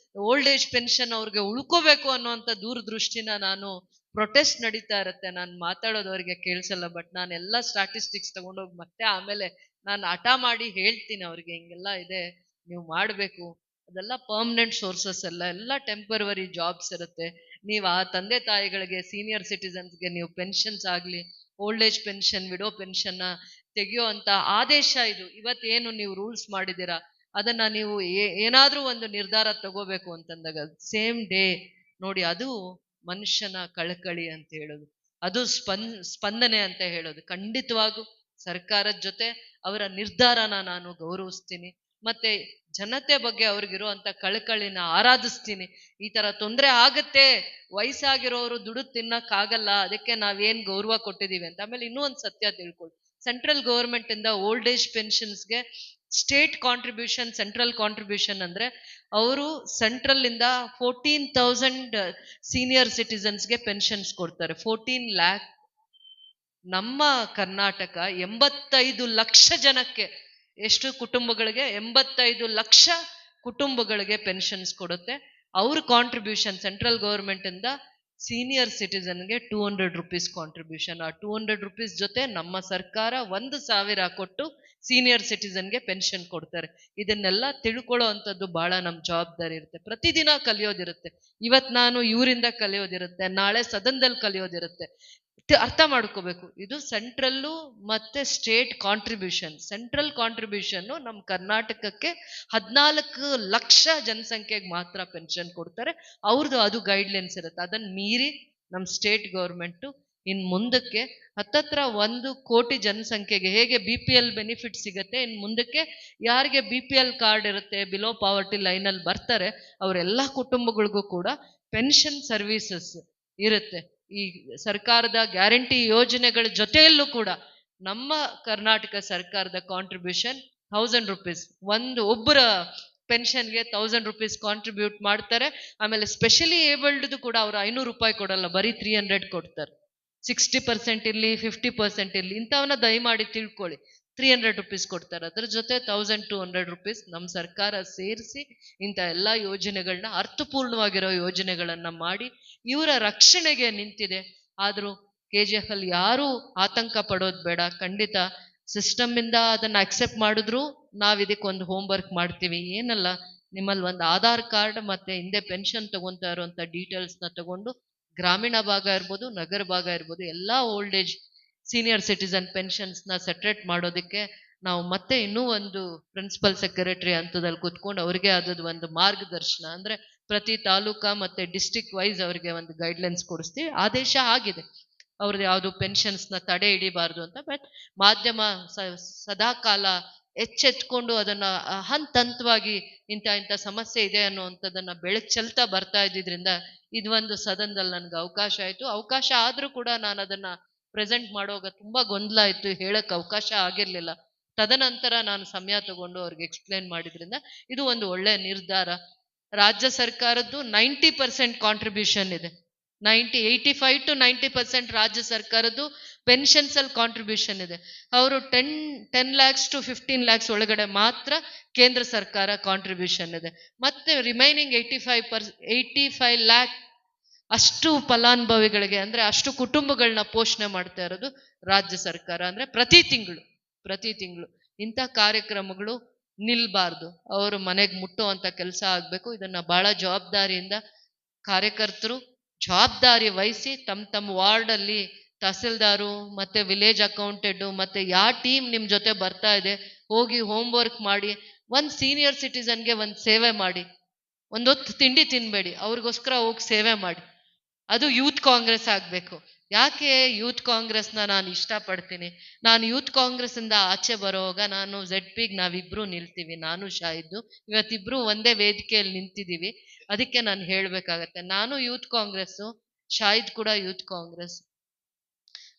ಓಲ್ಡ್ ಏಜ್ ಪೆನ್ಷನ್ ಅವ್ರಿಗೆ ಉಳ್ಕೋಬೇಕು ಅನ್ನುವಂಥ ದೂರದೃಷ್ಟಿನ ನಾನು ಪ್ರೊಟೆಸ್ಟ್ ನಡೀತಾ ಇರುತ್ತೆ, ನಾನು ಮಾತಾಡೋದು ಅವ್ರಿಗೆ ಕೇಳಿಸಲ್ಲ. ಬಟ್ ನಾನು ಎಲ್ಲ ಸ್ಟಾಟಿಸ್ಟಿಕ್ಸ್ ತಗೊಂಡೋಗಿ ಮತ್ತೆ ಆಮೇಲೆ ನಾನು ಹಠ ಮಾಡಿ ಹೇಳ್ತೀನಿ ಅವ್ರಿಗೆ, ಹಿಂಗೆಲ್ಲ ಇದೆ, ನೀವು ಮಾಡಬೇಕು. ಅದೆಲ್ಲ ಪರ್ಮನೆಂಟ್ ಸೋರ್ಸಸ್ ಎಲ್ಲ ಟೆಂಪರವರಿ ಜಾಬ್ಸ್ ಇರುತ್ತೆ. ನೀವು ಆ ತಂದೆ ತಾಯಿಗಳಿಗೆ, ಸೀನಿಯರ್ ಸಿಟಿಸನ್ಸ್ಗೆ ನೀವು ಪೆನ್ಷನ್ಸ್ ಆಗಲಿ, ಓಲ್ಡ್ ಏಜ್ ಪೆನ್ಷನ್, ವಿಡೋ ಪೆನ್ಷನ್ನ ತೆಗೆಯೋ ಅಂತ ಆದೇಶ ಇದು. ಇವತ್ತೇನು ನೀವು ರೂಲ್ಸ್ ಮಾಡಿದ್ದೀರಾ ಅದನ್ನ ನೀವು ಏನಾದ್ರೂ ಒಂದು ನಿರ್ಧಾರ ತಗೋಬೇಕು ಅಂತಂದಾಗ ಸೇಮ್ ಡೇ ನೋಡಿ, ಅದು ಮನುಷ್ಯನ ಕಳಕಳಿ ಅಂತ ಹೇಳೋದು, ಅದು ಸ್ಪಂದನೆ ಅಂತ ಹೇಳೋದು. ಖಂಡಿತವಾಗೂ ಸರ್ಕಾರದ ಜೊತೆ ಅವರ ನಿರ್ಧಾರನ ನಾನು ಗೌರವಿಸ್ತೀನಿ. ಮತ್ತೆ ಜನತೆ ಬಗ್ಗೆ ಅವ್ರಿಗಿರುವಂತ ಕಳಕಳಿನ ಆರಾಧಿಸ್ತೀನಿ. ಈ ತರ ತೊಂದರೆ ಆಗತ್ತೆ, ವಯಸ್ಸಾಗಿರೋರು ದುಡ್ಡು ತಿನ್ನಕ್ಕಾಗಲ್ಲ, ಅದಕ್ಕೆ ನಾವೇನ್ ಗೌರವ ಕೊಟ್ಟಿದೀವಿ ಅಂತ. ಆಮೇಲೆ ಇನ್ನೂ ಒಂದು ಸತ್ಯ ತಿಳ್ಕೊಳ್ಳಿ, ಸೆಂಟ್ರಲ್ ಗೌರ್ಮೆಂಟ್ ಇಂದ ಓಲ್ಡ್ ಏಜ್ ಪೆನ್ಷನ್ಸ್ಗೆ ಸ್ಟೇಟ್ ಕಾಂಟ್ರಿಬ್ಯೂಷನ್, ಸೆಂಟ್ರಲ್ ಕಾಂಟ್ರಿಬ್ಯೂಷನ್ ಅಂದ್ರೆ ಅವರು ಸೆಂಟ್ರಲ್ ಇಂದ 14,000 ಸೀನಿಯರ್ ಸಿಟಿಸನ್ಸ್ಗೆ ಪೆನ್ಷನ್ಸ್ ಕೊಡ್ತಾರೆ, 14 lakh. ನಮ್ಮ ಕರ್ನಾಟಕ 85 ಲಕ್ಷ ಜನಕ್ಕೆ, ಎಷ್ಟು ಕುಟುಂಬಗಳಿಗೆ, 85 ಲಕ್ಷ ಕುಟುಂಬಗಳಿಗೆ ಪೆನ್ಷನ್ಸ್ ಕೊಡುತ್ತೆ. ಅವ್ರ ಕಾಂಟ್ರಿಬ್ಯೂಷನ್ ಸೆಂಟ್ರಲ್ ಗೌರ್ಮೆಂಟ್ ಇಂದ ಸೀನಿಯರ್ ಸಿಟಿಸನ್ಗೆ 200 rupees ಕಾಂಟ್ರಿಬ್ಯೂಷನ್. ಆ 200 rupees ಜೊತೆ ನಮ್ಮ ಸರ್ಕಾರ 1,000 ಕೊಟ್ಟು ಸೀನಿಯರ್ ಸಿಟಿಸನ್ಗೆ ಪೆನ್ಷನ್ ಕೊಡ್ತಾರೆ. ಇದನ್ನೆಲ್ಲ ತಿಳ್ಕೊಳ್ಳೋ ಅಂಥದ್ದು ಬಹಳ ನಮ್ಮ ಜವಾಬ್ದಾರಿ ಇರುತ್ತೆ. ಪ್ರತಿದಿನ ಕಲಿಯೋದಿರುತ್ತೆ. ಇವತ್ತು ನಾನು ಇವರಿಂದ ಕಲಿಯೋದಿರುತ್ತೆ, ನಾಳೆ ಸದನದಲ್ಲಿ ಕಲಿಯೋದಿರುತ್ತೆ. ಅರ್ಥ ಮಾಡ್ಕೋಬೇಕು, ಇದು ಸೆಂಟ್ರಲ್ಲು ಮತ್ತೆ ಸ್ಟೇಟ್ ಕಾಂಟ್ರಿಬ್ಯೂಷನ್. ಸೆಂಟ್ರಲ್ ಕಾಂಟ್ರಿಬ್ಯೂಷನ್ ನಮ್ಮ ಕರ್ನಾಟಕಕ್ಕೆ 14 ಲಕ್ಷ ಜನಸಂಖ್ಯೆಗೆ ಮಾತ್ರ ಪೆನ್ಷನ್ ಕೊಡ್ತಾರೆ, ಅವ್ರದ್ದು ಅದು ಗೈಡ್ಲೈನ್ಸ್ ಇರುತ್ತೆ. ಅದನ್ನ ಮೀರಿ ನಮ್ಮ ಸ್ಟೇಟ್ ಗೌರ್ಮೆಂಟು ಇನ್ ಮುಂದಕ್ಕೆ ಹತ್ತತ್ರ 1 ಕೋಟಿ ಜನಸಂಖ್ಯೆಗೆ ಹೇಗೆ BPL ಬೆನಿಫಿಟ್ ಸಿಗತ್ತೆ, ಇನ್ ಮುಂದಕ್ಕೆ ಯಾರಿಗೆ BPL ಕಾರ್ಡ್ ಇರುತ್ತೆ, ಬಿಲೋ ಪಾವರ್ಟಿ ಲೈನಲ್ಲಿ ಬರ್ತಾರೆ, ಅವರೆಲ್ಲ ಕುಟುಂಬಗಳಿಗೂ ಕೂಡ ಪೆನ್ಷನ್ ಸರ್ವಿಸಸ್ ಇರುತ್ತೆ. ಈ ಸರ್ಕಾರದ ಗ್ಯಾರಂಟಿ ಯೋಜನೆಗಳ ಜೊತೆಯಲ್ಲೂ ಕೂಡ ನಮ್ಮ ಕರ್ನಾಟಕ ಸರ್ಕಾರದ ಕಾಂಟ್ರಿಬ್ಯೂಷನ್ 1,000 rupees, ಒಬ್ಬರ ಪೆನ್ಷನ್ಗೆ 1,000 rupees ಕಾಂಟ್ರಿಬ್ಯೂಟ್ ಮಾಡ್ತಾರೆ. ಆಮೇಲೆ ಸ್ಪೆಷಲಿ ಏಬಲ್ಡ್ ಕೂಡ ಅವ್ರು 500 ರೂಪಾಯಿ ಕೊಡಲ್ಲ, ಬರೀ 300 ಕೊಡ್ತಾರೆ. 60% ಇರಲಿ, 50% ಇರಲಿ, ಇಂಥವನ್ನ ದಯಮಾಡಿ ತಿಳ್ಕೊಳ್ಳಿ. 300 rupees ಕೊಡ್ತಾರೆ. ಅದ್ರ ಜೊತೆ 1,200 rupees ನಮ್ಮ ಸರ್ಕಾರ ಸೇರಿಸಿ ಇಂಥ ಎಲ್ಲ ಯೋಜನೆಗಳನ್ನ, ಅರ್ಥಪೂರ್ಣವಾಗಿರೋ ಯೋಜನೆಗಳನ್ನ ಮಾಡಿ ಇವರ ರಕ್ಷಣೆಗೆ ನಿಂತಿದೆ. ಆದ್ರೂ KGF ಅಲ್ಲಿ ಯಾರು ಆತಂಕ ಪಡೋದು ಬೇಡ. ಖಂಡಿತ ಸಿಸ್ಟಮ್ ಇಂದ ಅದನ್ನ ಅಕ್ಸೆಪ್ಟ್ ಮಾಡಿದ್ರು ನಾವ್ ಇದಕ್ಕೊಂದು ಹೋಮ್ ವರ್ಕ್ ಮಾಡ್ತೀವಿ. ಏನಲ್ಲ, ನಿಮ್ಮಲ್ಲಿ ಒಂದು ಆಧಾರ್ ಕಾರ್ಡ್ ಮತ್ತೆ ಹಿಂದೆ ಪೆನ್ಷನ್ ತಗೊಂತಾ ಇರುವಂತ ಡೀಟೇಲ್ಸ್ ನ ತಗೊಂಡು ಗ್ರಾಮೀಣ ಭಾಗ ಇರ್ಬೋದು, ನಗರ ಭಾಗ ಇರ್ಬೋದು, ಎಲ್ಲಾ old age senior citizen pensions ನ ಸೆಟ್ರೇಟ್ ಮಾಡೋದಕ್ಕೆ ನಾವು ಮತ್ತೆ ಇನ್ನೂ ಒಂದು ಪ್ರಿನ್ಸಿಪಲ್ ಸೆಕ್ರೆಟರಿ ಹಂತದಲ್ಲಿ ಕುತ್ಕೊಂಡು ಅವ್ರಿಗೆ ಆದದ್ದು ಒಂದು ಮಾರ್ಗದರ್ಶನ, ಅಂದ್ರೆ ಪ್ರತಿ ತಾಲೂಕಾ ಮತ್ತೆ ಡಿಸ್ಟಿಕ್ ವೈಸ್ ಅವರಿಗೆ ಒಂದು ಗೈಡ್ಲೈನ್ಸ್ ಕೊಡಿಸ್ತೀವಿ. ಆದೇಶ ಆಗಿದೆ ಅವ್ರದ್ದು ಯಾವುದು ಪೆನ್ಷನ್ಸ್ ನ ತಡೆ ಹಿಡಿಬಾರ್ದು ಅಂತ. ಬಟ್ ಮಾಧ್ಯಮ ಸದಾ ಕಾಲ ಎಚ್ಚೆತ್ಕೊಂಡು ಅದನ್ನ ಹಂತ ಹಂತವಾಗಿ ಇಂಥ ಸಮಸ್ಯೆ ಇದೆ ಅನ್ನುವಂಥದ್ದನ್ನ ಬೆಳಕು ಚೆಲ್ತಾ ಬರ್ತಾ ಇದ್ದಿದ್ರಿಂದ ಇದೊಂದು ಸದನದಲ್ಲಿ ನನ್ಗೆ ಅವಕಾಶ ಆಯ್ತು. ಅವಕಾಶ ಆದ್ರೂ ಕೂಡ ನಾನು ಅದನ್ನ ಪ್ರೆಸೆಂಟ್ ಮಾಡುವಾಗ ತುಂಬಾ ಗೊಂದಲ ಆಯ್ತು, ಹೇಳಕ್ ಅವಕಾಶ ಆಗಿರ್ಲಿಲ್ಲ. ತದನಂತರ ನಾನು ಸಮಯ ತಗೊಂಡು ಅವ್ರಿಗೆ ಎಕ್ಸ್ಪ್ಲೇನ್ ಮಾಡಿದ್ರಿಂದ ಇದು ಒಂದು ಒಳ್ಳೆ ನಿರ್ಧಾರ. ರಾಜ್ಯ ಸರ್ಕಾರದ್ದು 90% ಕಾಂಟ್ರಿಬ್ಯೂಷನ್ ಇದೆ. 85 to 90% ರಾಜ್ಯ ಸರ್ಕಾರದ್ದು ಪೆನ್ಷನ್ಸ್ ಅಲ್ಲಿ ಕಾಂಟ್ರಿಬ್ಯೂಷನ್ ಇದೆ. ಅವರು 10 lakhs to 15 lakhs ಒಳಗಡೆ ಮಾತ್ರ ಕೇಂದ್ರ ಸರ್ಕಾರ ಕಾಂಟ್ರಿಬ್ಯೂಷನ್ ಇದೆ. ಮತ್ತೆ ರಿಮೈನಿಂಗ್ 85 lakh ಅಷ್ಟು ಫಲಾನುಭವಿಗಳಿಗೆ, ಅಂದ್ರೆ ಅಷ್ಟು ಕುಟುಂಬಗಳನ್ನ ಪೋಷಣೆ ಮಾಡ್ತಾ ಇರೋದು ರಾಜ್ಯ ಸರ್ಕಾರ. ಅಂದ್ರೆ ಪ್ರತಿ ತಿಂಗಳು ಇಂಥ ಕಾರ್ಯಕ್ರಮಗಳು ನಿಲ್ಬಾರ್ದು, ಅವರು ಮನೆಗೆ ಮುಟ್ಟುವಂತ ಕೆಲಸ ಆಗ್ಬೇಕು. ಇದನ್ನ ಬಹಳ ಜವಾಬ್ದಾರಿಯಿಂದ ಕಾರ್ಯಕರ್ತರು ಜವಾಬ್ದಾರಿ ವಹಿಸಿ ತಮ್ಮ ವಾರ್ಡ್ ಅಲ್ಲಿ ತಹಸೀಲ್ದಾರು ಮತ್ತೆ ವಿಲೇಜ್ ಅಕೌಂಟೆಂಟ್ ಮತ್ತೆ ಯಾವ ಟೀಮ್ ನಿಮ್ ಜೊತೆ ಬರ್ತಾ ಇದೆ ಹೋಗಿ ಹೋಮ್ ವರ್ಕ್ ಮಾಡಿ, ಒಂದ್ ಸೀನಿಯರ್ ಸಿಟಿಸನ್ಗೆ ಒಂದ್ ಸೇವೆ ಮಾಡಿ. ಒಂದೊತ್ತು ತಿಂಡಿ ತಿನ್ಬೇಡಿ, ಅವ್ರಿಗೋಸ್ಕರ ಹೋಗಿ ಸೇವೆ ಮಾಡಿ. ಅದು ಯೂತ್ ಕಾಂಗ್ರೆಸ್ ಆಗ್ಬೇಕು. ಯಾಕೆ ಯೂತ್ ಕಾಂಗ್ರೆಸ್ನ ನಾನು ಇಷ್ಟಪಡ್ತೀನಿ? ನಾನು ಯೂತ್ ಕಾಂಗ್ರೆಸ್ ಇಂದ ಆಚೆ ಬರೋವಾಗ ನಾನು ZPಗೆ ನಾವಿಬ್ರು ನಿಲ್ತೀವಿ, ನಾನು ಶಾಹಿದ್ದು ಇವತ್ತಿಬ್ರು ಒಂದೇ ವೇದಿಕೆಯಲ್ಲಿ ನಿಂತಿದ್ದೀವಿ. ಅದಕ್ಕೆ ನಾನು ಹೇಳ್ಬೇಕಾಗತ್ತೆ, ನಾನು ಯೂತ್ ಕಾಂಗ್ರೆಸ್, ಶಾಹಿದ್ ಕೂಡ ಯೂತ್ ಕಾಂಗ್ರೆಸ್.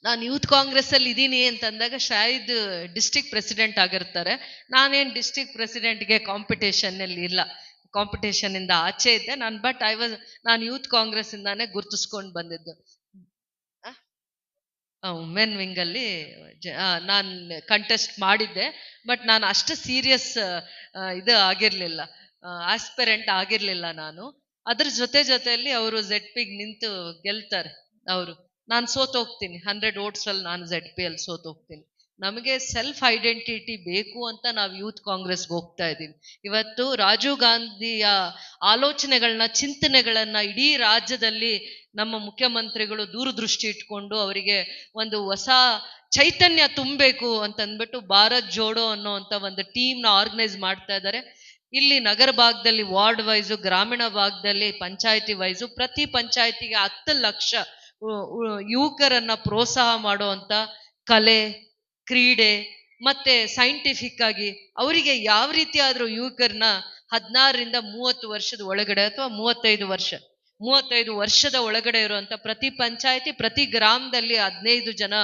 ನಾನು ಯೂತ್ ಕಾಂಗ್ರೆಸ್ ಅಲ್ಲಿ ಇದ್ದೀನಿ ಅಂತಂದಾಗ ಶಾಹಿದ್ ಡಿಸ್ಟ್ರಿಕ್ಟ್ ಪ್ರೆಸಿಡೆಂಟ್ ಆಗಿರ್ತಾರೆ. ನಾನೇನ್ ಡಿಸ್ಟ್ರಿಕ್ಟ್ ಪ್ರೆಸಿಡೆಂಟ್ಗೆ ಕಾಂಪಿಟೇಷನ್ ಅಲ್ಲಿ ಇಲ್ಲ, ಕಾಂಪಿಟೇಷನ್ ಇಂದ ಆಚೆ ಇದ್ದೆ ನಾನು. ಬಟ್ ನಾನು ಯೂತ್ ಕಾಂಗ್ರೆಸ್ ಇಂದಾನೆ ಗುರ್ತಿಸ್ಕೊಂಡು ಬಂದಿದ್ದು. ವುಮೆನ್ ವಿಂಗ್ ಅಲ್ಲಿ ನಾನು ಕಂಟೆಸ್ಟ್ ಮಾಡಿದ್ದೆ. ಬಟ್ ನಾನು ಅಷ್ಟು ಸೀರಿಯಸ್ ಇದು ಆಗಿರ್ಲಿಲ್ಲ, ಆಸ್ಪೆರೆಂಟ್ ಆಗಿರ್ಲಿಲ್ಲ ನಾನು. ಅದ್ರ ಜೊತೆಯಲ್ಲಿ ಅವರು ZPಗೆ ನಿಂತು ಗೆಲ್ತಾರೆ ಅವರು, ನಾನು ಸೋತೋಗ್ತೀನಿ. 100 votes ಅಲ್ಲಿ ನಾನು ZP ಅಲ್ಲಿ ಸೋತೋಗ್ತೀನಿ. ನಮಗೆ ಸೆಲ್ಫ್ ಐಡೆಂಟಿಟಿ ಬೇಕು ಅಂತ ನಾವು ಯೂತ್ ಕಾಂಗ್ರೆಸ್ಗೆ ಹೋಗ್ತಾ ಇದ್ದೀವಿ. ಇವತ್ತು ರಾಜೀವ್ ಗಾಂಧಿಯ ಆಲೋಚನೆಗಳನ್ನ, ಚಿಂತನೆಗಳನ್ನ ಇಡೀ ರಾಜ್ಯದಲ್ಲಿ ನಮ್ಮ ಮುಖ್ಯಮಂತ್ರಿಗಳು ದೂರದೃಷ್ಟಿ ಇಟ್ಕೊಂಡು ಅವರಿಗೆ ಒಂದು ಹೊಸ ಚೈತನ್ಯ ತುಂಬಬೇಕು ಅಂತಂದ್ಬಿಟ್ಟು ಭಾರತ್ ಜೋಡೋ ಅನ್ನೋ ಒಂದು ಟೀಮ್ನ ಆರ್ಗನೈಸ್ ಮಾಡ್ತಾ ಇದ್ದಾರೆ. ಇಲ್ಲಿ ನಗರ ಭಾಗದಲ್ಲಿ ವಾರ್ಡ್ ವೈಸು, ಗ್ರಾಮೀಣ ಭಾಗದಲ್ಲಿ ಪಂಚಾಯತಿ ವೈಸು, ಪ್ರತಿ ಪಂಚಾಯತಿಗೆ 10 ಲಕ್ಷ ಯುವಕರನ್ನ ಪ್ರೋತ್ಸಾಹ ಮಾಡುವಂತ ಕಲೆ, ಕ್ರೀಡೆ ಮತ್ತೆ ಸೈಂಟಿಫಿಕ್ ಆಗಿ ಅವರಿಗೆ ಯಾವ ರೀತಿ ಆದ್ರೂ ಯುವಕರನ್ನ 16ರಿಂದ 30 ವರ್ಷದ ಒಳಗಡೆ ಅಥವಾ 35 ವರ್ಷದ ಒಳಗಡೆ ಇರುವಂತ ಪ್ರತಿ ಪಂಚಾಯತಿ, ಪ್ರತಿ ಗ್ರಾಮದಲ್ಲಿ 15 ಜನ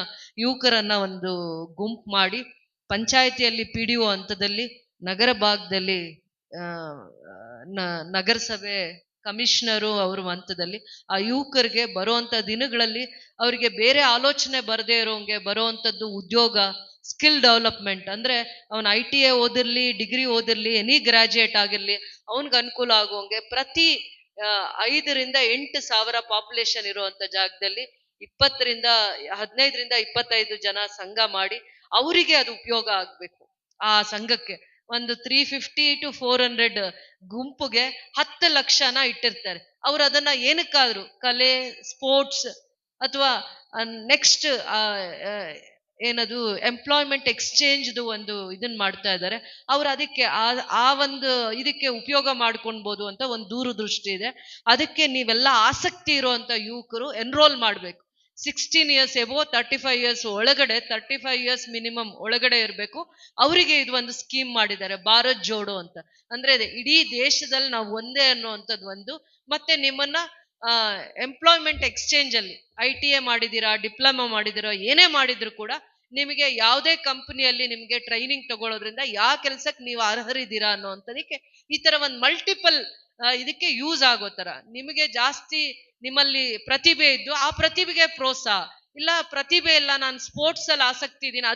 ಯುವಕರನ್ನ ಒಂದು ಗುಂಪು ಮಾಡಿ ಪಂಚಾಯತಿಯಲ್ಲಿ PDO ಹಂತದಲ್ಲಿ, ನಗರ ಭಾಗದಲ್ಲಿ ನಗರಸಭೆ ಕಮಿಷನರು ಅವ್ರ ಹಂತದಲ್ಲಿ ಆ ಯುವಕರಿಗೆ ಬರುವಂತ ದಿನಗಳಲ್ಲಿ ಅವರಿಗೆ ಬೇರೆ ಆಲೋಚನೆ ಬರದೇ ಇರೋಂಗೆ ಬರುವಂತದ್ದು ಉದ್ಯೋಗ, ಸ್ಕಿಲ್ ಡೆವಲಪ್ಮೆಂಟ್. ಅಂದ್ರೆ ಅವನು ITA ಓದಿರ್ಲಿ, ಡಿಗ್ರಿ ಓದಿರ್ಲಿ, ಎನಿ ಗ್ರಾಜುಯೇಟ್ ಆಗಿರ್ಲಿ, ಅವನ್ಗೆ ಅನುಕೂಲ ಆಗುವಂಗೆ ಪ್ರತಿ 5ರಿಂದ 8 ಸಾವಿರ ಪಾಪ್ಯುಲೇಷನ್ ಇರುವಂತ ಜಾಗದಲ್ಲಿ 15ರಿಂದ 25 ಜನ ಸಂಘ ಮಾಡಿ ಅವರಿಗೆ ಅದು ಉಪಯೋಗ ಆಗ್ಬೇಕು. ಆ ಸಂಘಕ್ಕೆ ಒಂದು 350 to 400 ಗುಂಪುಗೆ 10 ಲಕ್ಷನ ಇಟ್ಟಿರ್ತಾರೆ. ಅವ್ರು ಅದನ್ನ ಏನಕ್ಕಾದ್ರು ಕಲೆ, ಸ್ಪೋರ್ಟ್ಸ್ ಅಥವಾ ನೆಕ್ಸ್ಟ್ ಏನದು ಎಂಪ್ಲಾಯ್ಮೆಂಟ್ ಎಕ್ಸ್ಚೇಂಜ್ದು ಒಂದು ಇದನ್ನ ಮಾಡ್ತಾ ಇದ್ದಾರೆ. ಅವ್ರು ಅದಕ್ಕೆ ಆ ಒಂದು ಇದಕ್ಕೆ ಉಪಯೋಗ ಮಾಡ್ಕೊಳ್ಬೋದು ಅಂತ ಒಂದು ದೂರದೃಷ್ಟಿ ಇದೆ. ಅದಕ್ಕೆ ನೀವೆಲ್ಲ ಆಸಕ್ತಿ ಇರುವಂತ ಯುವಕರು ಎನ್ರೋಲ್ ಮಾಡ್ಬೇಕು. 16 years ಎಬೋ 35 years ಒಳಗಡೆ, 35 years ಮಿನಿಮಮ್ ಒಳಗಡೆ ಇರಬೇಕು. ಅವರಿಗೆ ಇದು ಒಂದು ಸ್ಕೀಮ್ ಮಾಡಿದ್ದಾರೆ, ಭಾರತ್ ಜೋಡೋ ಅಂತ. ಅಂದ್ರೆ ಇಡೀ ದೇಶದಲ್ಲಿ ನಾವು ಒಂದೇ ಅನ್ನುವಂಥದ್ದು ಒಂದು. ಮತ್ತೆ ನಿಮ್ಮನ್ನ ಎಂಪ್ಲಾಯ್ಮೆಂಟ್ ಎಕ್ಸ್ಚೇಂಜ್ ಅಲ್ಲಿ ITA ಮಾಡಿದೀರಾ, ಡಿಪ್ಲೊಮಾ ಮಾಡಿದಿರೋ, ಏನೇ ಮಾಡಿದ್ರು ಕೂಡ ನಿಮಗೆ ಯಾವುದೇ ಕಂಪನಿಯಲ್ಲಿ ನಿಮಗೆ ಟ್ರೈನಿಂಗ್ ತಗೊಳ್ಳೋದ್ರಿಂದ ಯಾವ ಕೆಲ್ಸಕ್ಕೆ ನೀವು ಅರ್ಹರಿದ್ದೀರಾ ಅನ್ನೋಂಥದಕ್ಕೆ ಈ ತರ ಒಂದು ಮಲ್ಟಿಪಲ್ ಇದಕ್ಕೆ ಯೂಸ್ ಆಗೋ ತರ ನಿಮಗೆ ಜಾಸ್ತಿ ನಿಮ್ಮಲ್ಲಿ ಪ್ರತಿಭೆ ಇದ್ದು ಆ ಪ್ರತಿಭೆಗೆ ಪ್ರೋತ್ಸಾಹ ಇಲ್ಲ, ಪ್ರತಿಭೆ ಇಲ್ಲ, ನಾನು ಸ್ಪೋರ್ಟ್ಸ್ ಅಲ್ಲಿ ಆಸಕ್ತಿ ಇದ್ದೀನಿ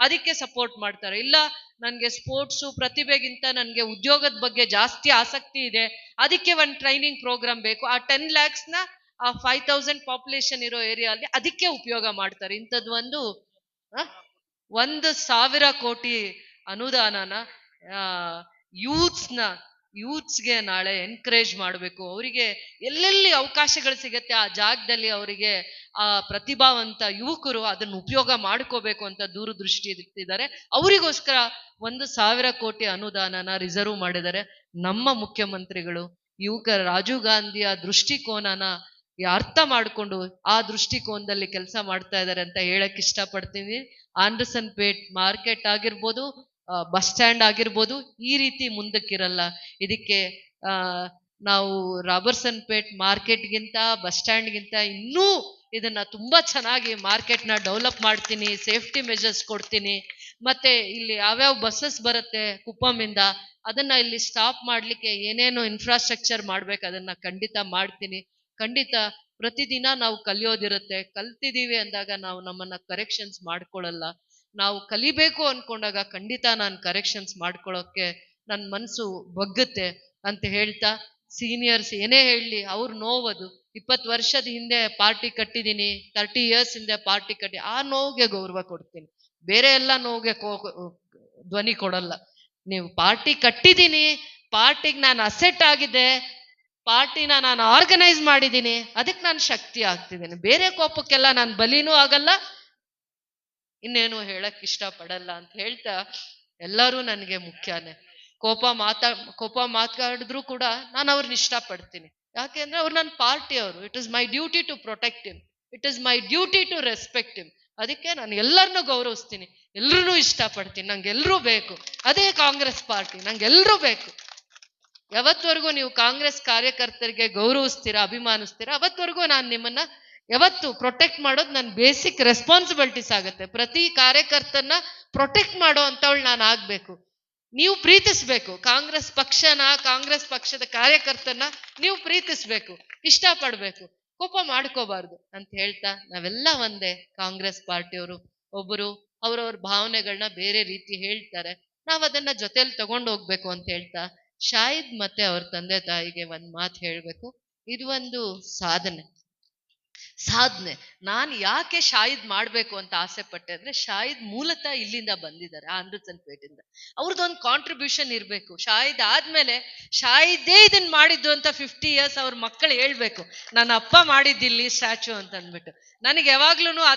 ಅದಕ್ಕೆ ಸಪೋರ್ಟ್ ಮಾಡ್ತಾರೆ. ಇಲ್ಲ, ನನ್ಗೆ ಸ್ಪೋರ್ಟ್ಸು ಪ್ರತಿಭೆಗಿಂತ ನನ್ಗೆ ಉದ್ಯೋಗದ ಬಗ್ಗೆ ಜಾಸ್ತಿ ಆಸಕ್ತಿ ಇದೆ, ಅದಕ್ಕೆ ಒಂದು ಟ್ರೈನಿಂಗ್ ಪ್ರೋಗ್ರಾಮ್ ಬೇಕು. ಆ 10 lakhsನ ಆ 5000 ಪಾಪ್ಯುಲೇಷನ್ ಇರೋ ಏರಿಯಾ ಅಲ್ಲಿ ಅದಕ್ಕೆ ಉಪಯೋಗ ಮಾಡ್ತಾರೆ. ಇಂಥದ್ದು ಒಂದು 1,000 ಕೋಟಿ ಅನುದಾನನ ಯೂತ್ಸ್ಗೆ ನಾಳೆ ಎನ್ಕರೇಜ್ ಮಾಡಬೇಕು. ಅವರಿಗೆ ಎಲ್ಲೆಲ್ಲಿ ಅವಕಾಶಗಳು ಸಿಗತ್ತೆ ಆ ಜಾಗದಲ್ಲಿ ಅವರಿಗೆ ಆ ಪ್ರತಿಭಾವಂತ ಯುವಕರು ಅದನ್ನು ಉಪಯೋಗ ಮಾಡ್ಕೋಬೇಕು ಅಂತ ದೂರದೃಷ್ಟಿ ಇಟ್ಟಿದ್ದಾರೆ. ಅವರಿಗೋಸ್ಕರ 1,000 ಕೋಟಿ ಅನುದಾನನ ರಿಸರ್ವ್ ಮಾಡಿದ್ದಾರೆ ನಮ್ಮ ಮುಖ್ಯಮಂತ್ರಿಗಳು. ರಾಜೀವ್ ಗಾಂಧಿಯ ದೃಷ್ಟಿಕೋನನ ಅರ್ಥ ಮಾಡಿಕೊಂಡು ಆ ದೃಷ್ಟಿಕೋನದಲ್ಲಿ ಕೆಲಸ ಮಾಡ್ತಾ ಇದ್ದಾರೆ ಅಂತ ಹೇಳಕ್ ಇಷ್ಟಪಡ್ತೀನಿ. ಆಂಡರ್ಸನ್ ಪೇಟ್ ಮಾರ್ಕೆಟ್ ಆಗಿರ್ಬೋದು, ಬಸ್ ಸ್ಟ್ಯಾಂಡ್ ಆಗಿರ್ಬೋದು, ಈ ರೀತಿ ಮುಂದಕ್ಕಿರಲ್ಲ. ಇದಕ್ಕೆ ನಾವು ರಾಬರ್ಸನ್ ಪೇಟ್ ಮಾರ್ಕೆಟ್ಗಿಂತ ಬಸ್ ಸ್ಟ್ಯಾಂಡ್ಗಿಂತ ಇನ್ನೂ ಇದನ್ನ ತುಂಬಾ ಚೆನ್ನಾಗಿ ಮಾರ್ಕೆಟ್ನ ಡೆವಲಪ್ ಮಾಡ್ತೀನಿ, ಸೇಫ್ಟಿ ಮೆಜರ್ಸ್ ಕೊಡ್ತೀನಿ. ಮತ್ತೆ ಇಲ್ಲಿ ಯಾವ್ಯಾವ ಬಸ್ಸಸ್ ಬರುತ್ತೆ ಕುಪ್ಪಮಿಂದ ಅದನ್ನ ಇಲ್ಲಿ ಸ್ಟಾಪ್ ಮಾಡ್ಲಿಕ್ಕೆ ಏನೇನು ಇನ್ಫ್ರಾಸ್ಟ್ರಕ್ಚರ್ ಮಾಡ್ಬೇಕು ಅದನ್ನ ಖಂಡಿತ ಮಾಡ್ತೀನಿ. ಖಂಡಿತ ಪ್ರತಿದಿನ ನಾವು ಕಲಿಯೋದಿರುತ್ತೆ. ಕಲ್ತಿದೀವಿ ಅಂದಾಗ ನಾವು ನಮ್ಮನ್ನ ಕರೆಕ್ಷನ್ಸ್ ಮಾಡ್ಕೊಳ್ಳಲ್ಲ. ನಾವು ಕಲಿಬೇಕು ಅನ್ಕೊಂಡಾಗ ಖಂಡಿತ ನಾನು ಕರೆಕ್ಷನ್ಸ್ ಮಾಡ್ಕೊಳ್ಳೋಕೆ ನನ್ನ ಮನಸ್ಸು ಬಗ್ಗುತ್ತೆ ಅಂತ ಹೇಳ್ತಾ, ಸೀನಿಯರ್ಸ್ ಏನೇ ಹೇಳಲಿ ಅವ್ರು ನೋವದು. 20 ವರ್ಷದ ಹಿಂದೆ ಪಾರ್ಟಿ ಕಟ್ಟಿದ್ದೀನಿ, 30 years ಹಿಂದೆ ಪಾರ್ಟಿ ಕಟ್ಟಿ, ಆ ನೋವಿಗೆ ಗೌರವ ಕೊಡ್ತೀನಿ, ಬೇರೆ ಎಲ್ಲ ನೋವಿಗೆ ಧ್ವನಿ ಕೊಡಲ್ಲ. ನೀವು ಪಾರ್ಟಿ ಕಟ್ಟಿದ್ದೀನಿ, ಪಾರ್ಟಿಗೆ ನಾನು ಅಸೆಟ್ ಆಗಿದೆ, ಪಾರ್ಟಿನ ನಾನು ಆರ್ಗನೈಸ್ ಮಾಡಿದ್ದೀನಿ, ಅದಕ್ಕೆ ನಾನು ಶಕ್ತಿ ಆಗ್ತಿದ್ದೀನಿ. ಬೇರೆ ಕೋಪಕ್ಕೆಲ್ಲ ನಾನು ಬಲಿನೂ ಆಗಲ್ಲ, ಇನ್ನೇನು ಹೇಳಕ್ ಇಷ್ಟಪಡಲ್ಲ ಅಂತ ಹೇಳ್ತಾ, ಎಲ್ಲರೂ ನನಗೆ ಮುಖ್ಯನೇ. ಕೋಪ ಮಾತಾಡಿದ್ರು ಕೂಡ ನಾನು ಅವ್ರನ್ನ ಇಷ್ಟಪಡ್ತೀನಿ. ಯಾಕೆಂದ್ರೆ ಅವ್ರು ನನ್ನ ಪಾರ್ಟಿ ಅವರು. It is my duty to protect him, it is my duty to respect him. ಅದಕ್ಕೆ ನಾನು ಎಲ್ಲರನ್ನೂ ಗೌರವಿಸ್ತೀನಿ, ಎಲ್ರೂ ಇಷ್ಟಪಡ್ತೀನಿ, ನಂಗೆ ಎಲ್ರೂ ಬೇಕು. ಅದೇ ಕಾಂಗ್ರೆಸ್ ಪಾರ್ಟಿ, ನಂಗೆ ಎಲ್ರೂ ಬೇಕು. ಯಾವತ್ವರೆಗೂ ನೀವು ಕಾಂಗ್ರೆಸ್ ಕಾರ್ಯಕರ್ತರಿಗೆ ಗೌರವಿಸ್ತೀರಾ, ಅಭಿಮಾನಿಸ್ತೀರಾ, ಅವತ್ವರೆಗೂ ನಾನು ನಿಮ್ಮನ್ನ ಯಾವತ್ತು ಪ್ರೊಟೆಕ್ಟ್ ಮಾಡೋದು ನನ್ನ ಬೇಸಿಕ್ ರೆಸ್ಪಾನ್ಸಿಬಿಲಿಟೀಸ್ ಆಗುತ್ತೆ. ಪ್ರತಿ ಕಾರ್ಯಕರ್ತನ ಪ್ರೊಟೆಕ್ಟ್ ಮಾಡೋ ಅಂತವಳು ನಾನು ಆಗ್ಬೇಕು. ನೀವು ಪ್ರೀತಿಸ್ಬೇಕು ಕಾಂಗ್ರೆಸ್ ಪಕ್ಷನ, ಕಾಂಗ್ರೆಸ್ ಪಕ್ಷದ ಕಾರ್ಯಕರ್ತನ ನೀವು ಪ್ರೀತಿಸ್ಬೇಕು, ಇಷ್ಟಪಡ್ಬೇಕು, ಕೋಪ ಮಾಡ್ಕೋಬಾರ್ದು ಅಂತ ಹೇಳ್ತಾ, ನಾವೆಲ್ಲ ಒಂದೇ ಕಾಂಗ್ರೆಸ್ ಪಾರ್ಟಿಯವರು. ಒಬ್ಬರು ಅವ್ರವ್ರ ಭಾವನೆಗಳನ್ನ ಬೇರೆ ರೀತಿ ಹೇಳ್ತಾರೆ, ನಾವ್ ಅದನ್ನ ಜೊತೆಲಿ ತಗೊಂಡು ಹೋಗ್ಬೇಕು ಅಂತ ಹೇಳ್ತಾ, ಶಾಹಿದ್ ಮತ್ತೆ ಅವ್ರ ತಂದೆ ತಾಯಿಗೆ ಒಂದ್ ಮಾತು ಹೇಳ್ಬೇಕು. ಇದು ಒಂದು ಸಾಧನೆ. ನಾನು ಯಾಕೆ ಶಾಹಿದ್ ಮಾಡ್ಬೇಕು ಅಂತ ಆಸೆ ಪಟ್ಟೆ ಅಂದ್ರೆ, ಶಾಹಿದ್ ಮೂಲತಃ ಇಲ್ಲಿಂದ ಬಂದಿದ್ದಾರೆ, ಆಂಧ್ರಸನ್ ಪೇಟಿಂದ. ಅವ್ರದ್ದೊಂದು ಕಾಂಟ್ರಿಬ್ಯೂಷನ್ ಇರ್ಬೇಕು. ಶಾಹಿದ್ ಆದ್ಮೇಲೆ ಶಾಹಿದೇ ಇದನ್ ಮಾಡಿದ್ದು ಅಂತ 50 years ಅವ್ರ ಮಕ್ಕಳು ಹೇಳ್ಬೇಕು, ನನ್ನ ಅಪ್ಪ ಮಾಡಿದ್ದಿಲ್ಲಿ ಸ್ಟ್ಯಾಚ್ಯೂ ಅಂತ ಅಂದ್ಬಿಟ್ಟು. ನನಗೆ ಯಾವಾಗ್ಲೂ ಆ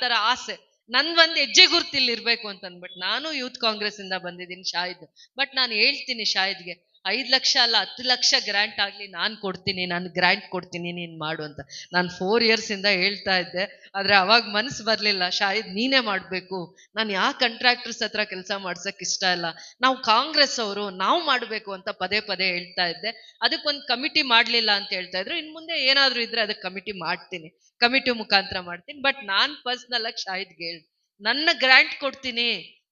ಥರ ಆಸೆ, ನಂದೊಂದು ಹೆಜ್ಜೆ ಗುರ್ತಿಲ್ಲಿ ಇರ್ಬೇಕು ಅಂತ ಅಂದ್ಬಿಟ್ಟು. ನಾನು ಯೂತ್ ಕಾಂಗ್ರೆಸ್ ಇಂದ ಬಂದಿದ್ದೀನಿ ಶಾಹಿದ್. ಬಟ್ ನಾನು ಹೇಳ್ತೀನಿ ಶಾಹಿದ್ಗೆ, 5 ಲಕ್ಷ ಅಲ್ಲ 10 ಲಕ್ಷ ಗ್ರಾಂಟ್ ಆಗ್ಲಿ ನಾನು ಕೊಡ್ತೀನಿ, ನಾನು ಗ್ರಾಂಟ್ ಕೊಡ್ತೀನಿ, ನೀನ್ ಮಾಡು ಅಂತ. ನಾನು 4 years ಇಂದ ಹೇಳ್ತಾ ಇದ್ದೆ, ಆದ್ರೆ ಅವಾಗ ಮನಸ್ಸು ಬರ್ಲಿಲ್ಲ. ಶಾಹಿದ್ ನೀನೇ ಮಾಡ್ಬೇಕು, ನಾನು ಯಾವ ಕಾಂಟ್ರಾಕ್ಟರ್ಸ್ ಹತ್ರ ಕೆಲಸ ಮಾಡ್ಸಕ್ ಇಷ್ಟ ಇಲ್ಲ, ನಾವು ಕಾಂಗ್ರೆಸ್ ಅವರು, ನಾವು ಮಾಡ್ಬೇಕು ಅಂತ ಪದೇ ಪದೇ ಹೇಳ್ತಾ ಇದ್ದೆ. ಅದಕ್ಕೊಂದು ಕಮಿಟಿ ಮಾಡ್ಲಿಲ್ಲ ಅಂತ ಹೇಳ್ತಾ ಇದ್ರು. ಇನ್ ಮುಂದೆ ಏನಾದ್ರು ಇದ್ರೆ ಅದಕ್ಕೆ ಕಮಿಟಿ ಮಾಡ್ತೀನಿ, ಕಮಿಟಿ ಮುಖಾಂತರ ಮಾಡ್ತೀನಿ. ಬಟ್ ನಾನ್ ಪರ್ಸನಲ್ ಆಗಿ ಶಾಹಿದ್ಗೆ ಹೇಳ್ದೆ, ನನ್ನ ಗ್ರಾಂಟ್ ಕೊಡ್ತೀನಿ,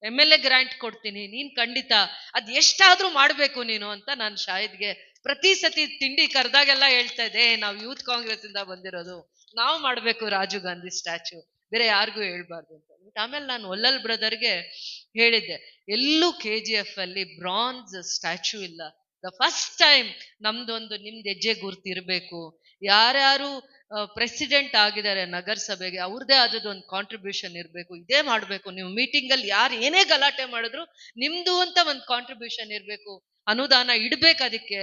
MLA ಗ್ರಾಂಟ್ ಕೊಡ್ತೀನಿ, ನೀನ್ ಖಂಡಿತ ಅದ್ ಎಷ್ಟಾದ್ರೂ ಮಾಡ್ಬೇಕು ನೀನು ಅಂತ ನಾನು ಶಾಹಿದ್ಗೆ ಪ್ರತಿ ಸತಿ ತಿಂಡಿ ಕರೆದಾಗೆಲ್ಲ ಹೇಳ್ತಾ ಇದ್ದೆ, ನಾವು ಯೂತ್ ಕಾಂಗ್ರೆಸ್ ಇಂದ ಬಂದಿರೋದು, ನಾವು ಮಾಡ್ಬೇಕು ರಾಜೀವ್ ಗಾಂಧಿ ಸ್ಟ್ಯಾಚ್ಯೂ, ಬೇರೆ ಯಾರಿಗೂ ಹೇಳ್ಬಾರ್ದು ಅಂತ. ಆಮೇಲೆ ನಾನು ಒಲ್ಲಲ್ ಬ್ರದರ್ಗೆ ಹೇಳಿದ್ದೆ, ಎಲ್ಲೂ KGF ಅಲ್ಲಿ ಬ್ರಾನ್ಸ್ ಸ್ಟ್ಯಾಚ್ಯೂ ಇಲ್ಲ. ದ ಫಸ್ಟ್ ಟೈಮ್ ನಮ್ದೊಂದು ನಿಮ್ದು ಹೆಜ್ಜೆ ಗುರ್ತಿರ್ಬೇಕು. ಯಾರ್ಯಾರು ಪ್ರೆಸಿಡೆಂಟ್ ಆಗಿದ್ದಾರೆ ನಗರಸಭೆಗೆ, ಅವ್ರದೇ ಆದದೊಂದು ಕಾಂಟ್ರಿಬ್ಯೂಷನ್ ಇರಬೇಕು. ಇದೇ ಮಾಡ್ಬೇಕು. ನೀವು ಮೀಟಿಂಗ್ ಅಲ್ಲಿ ಯಾರು ಏನೇ ಗಲಾಟೆ ಮಾಡಿದ್ರು ನಿಮ್ದು ಅಂತ ಒಂದು ಕಾಂಟ್ರಿಬ್ಯೂಷನ್ ಇರಬೇಕು, ಅನುದಾನ ಇಡ್ಬೇಕು ಅದಕ್ಕೆ.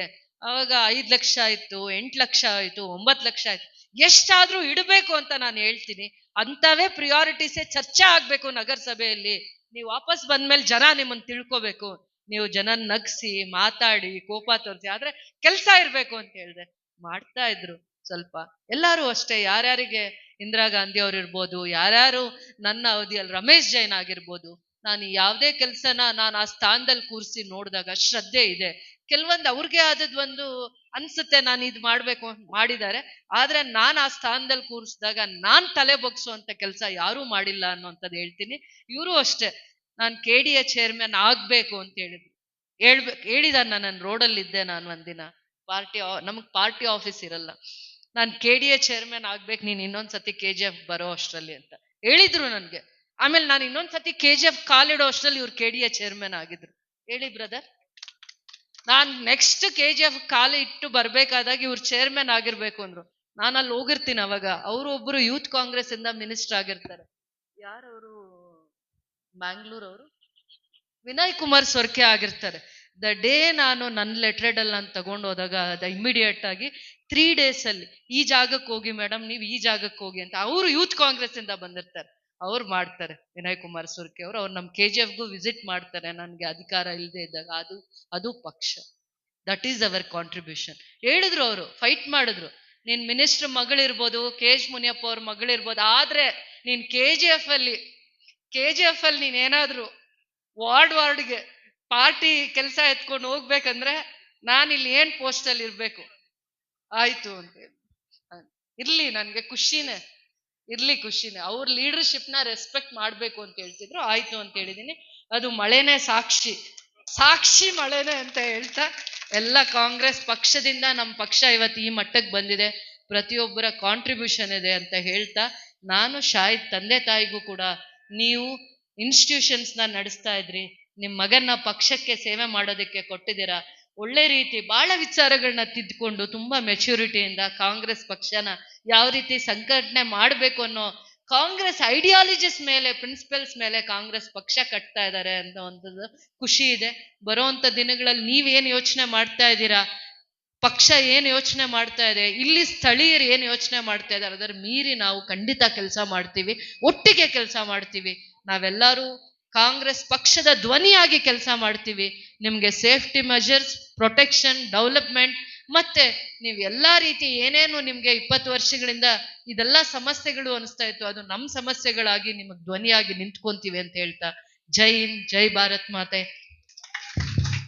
ಅವಾಗ 5 ಲಕ್ಷ ಆಯ್ತು, 8 ಲಕ್ಷ ಆಯ್ತು, 9 ಲಕ್ಷ ಆಯ್ತು, ಎಷ್ಟಾದ್ರೂ ಇಡಬೇಕು ಅಂತ ನಾನು ಹೇಳ್ತೀನಿ. ಅಂತವೇ ಪ್ರಿಯಾರಿಟೀಸೇ ಚರ್ಚೆ ಆಗ್ಬೇಕು ನಗರಸಭೆಯಲ್ಲಿ. ನೀವು ವಾಪಸ್ ಬಂದ್ಮೇಲೆ ಜನ ನಿಮ್ಮನ್ನ ತಿಳ್ಕೋಬೇಕು. ನೀವು ಜನ ನಗ್ಸಿ ಮಾತಾಡಿ ಕೋಪ ತೋರಿಸಿ, ಆದ್ರೆ ಕೆಲ್ಸ ಇರ್ಬೇಕು ಅಂತ ಹೇಳ್ದೆ. ಮಾಡ್ತಾ ಇದ್ರು ಸ್ವಲ್ಪ. ಎಲ್ಲಾರು ಅಷ್ಟೇ, ಯಾರ್ಯಾರಿಗೆ ಇಂದಿರಾ ಗಾಂಧಿ ಅವ್ರು ಇರ್ಬೋದು, ಯಾರ್ಯಾರು ನನ್ನ ಅವಧಿಯಲ್ಲಿ ರಮೇಶ್ ಜೈನ್ ಆಗಿರ್ಬೋದು, ನಾನು ಯಾವುದೇ ಕೆಲ್ಸನ ನಾನು ಆ ಸ್ಥಾನದಲ್ಲಿ ಕೂರಿಸಿ ನೋಡಿದಾಗ ಶ್ರದ್ಧೆ ಇದೆ. ಕೆಲವೊಂದು ಅವ್ರಿಗೆ ಆದದ್ದು ಅನ್ಸುತ್ತೆ, ನಾನು ಇದು ಮಾಡ್ಬೇಕು ಮಾಡಿದ್ದಾರೆ, ಆದ್ರೆ ನಾನು ಆ ಸ್ಥಾನದಲ್ಲಿ ಕೂರಿಸಿದಾಗ ನಾನ್ ತಲೆ ಬಗ್ಸುವಂತ ಕೆಲಸ ಯಾರೂ ಮಾಡಿಲ್ಲ ಅನ್ನೋಂಥದ್ದು ಹೇಳ್ತೀನಿ. ಇವರು ಅಷ್ಟೇ, ನಾನು KDA ಚೇರ್ಮನ್ ಆಗ್ಬೇಕು ಅಂತ ಹೇಳಿದಾರೆ. ನಾನು ರೋಡಲ್ಲಿ ಇದ್ದೆ, ನಾನು ಒಂದಿನ ನಮಗ್ ಪಾರ್ಟಿ ಆಫೀಸ್ ಇರಲ್ಲ, ನಾನು KDA ಚೇರ್ಮನ್ ಆಗ್ಬೇಕು, ನೀನ್ ಇನ್ನೊಂದ್ಸತಿ KGF ಬರೋ ಅಷ್ಟ್ರಲ್ಲಿ ಅಂತ ಹೇಳಿದ್ರು ನನ್ಗೆ. ಆಮೇಲೆ ನಾನು ಇನ್ನೊಂದ್ಸತಿ KGF ಕಾಲಿಡೋ ಅಷ್ಟ್ರಲ್ಲಿ ಇವ್ರು KDA ಚೇರ್ಮನ್ ಆಗಿದ್ರು. ಹೇಳಿ ಬ್ರದರ್, ನಾನ್ ನೆಕ್ಸ್ಟ್ KGF ಕಾಲು ಇಟ್ಟು ಬರ್ಬೇಕಾದಾಗ ಇವ್ರು ಚೇರ್ಮನ್ ಆಗಿರ್ಬೇಕು ಅಂದ್ರು. ನಾನು ಅಲ್ಲಿ ಹೋಗಿರ್ತೀನಿ ಅವಾಗ. ಅವರು ಒಬ್ರು ಯೂತ್ ಕಾಂಗ್ರೆಸ್ ಇಂದ ಮಿನಿಸ್ಟರ್ ಆಗಿರ್ತಾರೆ. ಯಾರವರು? ಬ್ಯಾಂಗ್ಳೂರ್ ಅವರು ವಿನಯ್ ಕುಮಾರ್ ಸೊರ್ಕೆ ಆಗಿರ್ತಾರೆ. ದ ಡೇ ನಾನು ನನ್ನ ಲೆಟ್ರೆಡ್ ಅಲ್ಲಿ ನಾನು ತಗೊಂಡು ಹೋದಾಗ ಅದ ಇಮಿಡಿಯೇಟ್ ಆಗಿ 3 days ಅಲ್ಲಿ ಈ ಜಾಗಕ್ಕೆ ಹೋಗಿ ಮೇಡಮ್, ನೀವು ಈ ಜಾಗಕ್ಕೆ ಹೋಗಿ ಅಂತ ಅವರು ಯೂತ್ ಕಾಂಗ್ರೆಸ್ ಇಂದ ಬಂದಿರ್ತಾರೆ. ಅವ್ರು ಮಾಡ್ತಾರೆ. ವಿನಯ್ ಕುಮಾರ್ ಸೊರ್ಕೆ ಅವ್ರು ನಮ್ KGFಗೂ ವಿಸಿಟ್ ಮಾಡ್ತಾರೆ ನನ್ಗೆ ಅಧಿಕಾರ ಇಲ್ಲದೆ ಇದ್ದಾಗ. ಅದು ಪಕ್ಷ. That is our contribution. ಹೇಳಿದ್ರು, ಅವರು ಫೈಟ್ ಮಾಡಿದ್ರು. ನೀನ್ ಮಿನಿಸ್ಟರ್ ಮಗಳಿರ್ಬೋದು, KH ಮುನಿಯಪ್ಪ ಅವ್ರ ಮಗಳಿರ್ಬೋದು, ಆದ್ರೆ ನೀನ್ KGF ಅಲ್ಲಿ ನೀನ್ ಏನಾದ್ರು ವಾರ್ಡ್ಗೆ ಪಾರ್ಟಿ ಕೆಲಸ ಎತ್ಕೊಂಡು ಹೋಗ್ಬೇಕಂದ್ರೆ ನಾನು ಇಲ್ಲಿ ಏನ್ ಪೋಸ್ಟ್ ಅಲ್ಲಿ ಇರ್ಬೇಕು. ಆಯ್ತು ಅಂತ ಇರ್ಲಿ, ನನ್ಗೆ ಖುಷಿನೇ. ಅವ್ರ ಲೀಡರ್ಶಿಪ್ ನ ರೆಸ್ಪೆಕ್ಟ್ ಮಾಡ್ಬೇಕು ಅಂತ ಹೇಳ್ತಿದ್ರು. ಆಯ್ತು ಅಂತ ಹೇಳಿದೀನಿ. ಅದು ಮಳೆನೇ ಸಾಕ್ಷಿ ಮಳೆನೇ ಅಂತ ಹೇಳ್ತಾ, ಎಲ್ಲ ಕಾಂಗ್ರೆಸ್ ಪಕ್ಷದಿಂದ ನಮ್ಮ ಪಕ್ಷ ಇವತ್ತು ಈ ಮಟ್ಟಕ್ಕೆ ಬಂದಿದೆ. ಪ್ರತಿಯೊಬ್ಬರ ಕಾಂಟ್ರಿಬ್ಯೂಷನ್ ಇದೆ ಅಂತ ಹೇಳ್ತಾ, ನಾನು ಶಾಹಿದ್ ತಂದೆ ತಾಯಿಗೂ ಕೂಡ, ನೀವು ಇನ್ಸ್ಟಿಟ್ಯೂಷನ್ಸ್ ನ ನಡೆಸ್ತಾ ಇದ್ರಿ, ನಿಮ್ ಮಗನ್ನ ಪಕ್ಷಕ್ಕೆ ಸೇವೆ ಮಾಡೋದಕ್ಕೆ ಕೊಟ್ಟಿದ್ದೀರಾ. ಒಳ್ಳೆ ರೀತಿ ಬಹಳ ವಿಚಾರಗಳನ್ನ ತಿದ್ದುಕೊಂಡು ತುಂಬಾ ಮೆಚುರಿಟಿಯಿಂದ ಕಾಂಗ್ರೆಸ್ ಪಕ್ಷನ ಯಾವ ರೀತಿ ಸಂಘಟನೆ ಮಾಡ್ಬೇಕು ಅನ್ನೋ ಕಾಂಗ್ರೆಸ್ ಐಡಿಯಾಲಜಿಸ್ ಮೇಲೆ, ಪ್ರಿನ್ಸಿಪಲ್ಸ್ ಮೇಲೆ ಕಾಂಗ್ರೆಸ್ ಪಕ್ಷ ಕಟ್ತಾ ಇದ್ದಾರೆ ಅನ್ನೋವಂಥದ್ದು ಖುಷಿ ಇದೆ. ಬರುವಂತ ದಿನಗಳಲ್ಲಿ ನೀವೇನ್ ಯೋಚನೆ ಮಾಡ್ತಾ ಇದ್ದೀರಾ, ಪಕ್ಷ ಏನ್ ಯೋಚನೆ ಮಾಡ್ತಾ ಇದೆ, ಇಲ್ಲಿ ಸ್ಥಳೀಯರು ಏನ್ ಯೋಚನೆ ಮಾಡ್ತಾ ಇದ್ದಾರೆ, ಅದರ ಮೀರಿ ನಾವು ಖಂಡಿತ ಕೆಲಸ ಮಾಡ್ತೀವಿ, ಒಟ್ಟಿಗೆ ಕೆಲಸ ಮಾಡ್ತೀವಿ. ನಾವೆಲ್ಲರೂ ಕಾಂಗ್ರೆಸ್ ಪಕ್ಷದ ಧ್ವನಿಯಾಗಿ ಕೆಲಸ ಮಾಡ್ತೀವಿ. ನಿಮ್ಗೆ ಸೇಫ್ಟಿ ಮೆಜರ್ಸ್, ಪ್ರೊಟೆಕ್ಷನ್, ಡೆವಲಪ್ಮೆಂಟ್, ಮತ್ತೆ ನೀವು ಎಲ್ಲಾ ರೀತಿ ಏನೇನು ನಿಮ್ಗೆ 20 ವರ್ಷಗಳಿಂದ ಇದೆಲ್ಲ ಸಮಸ್ಯೆಗಳು ಅನಿಸ್ತಾ ಇತ್ತು, ಅದು ನಮ್ಮ ಸಮಸ್ಯೆಗಳಾಗಿ ನಿಮಗ್ ಧ್ವನಿಯಾಗಿ ನಿಂತ್ಕೊಂತೀವಿ ಅಂತ ಹೇಳ್ತಾ, ಜೈ ಹಿಂದ್, ಜೈ ಭಾರತ್ ಮಾತೆ.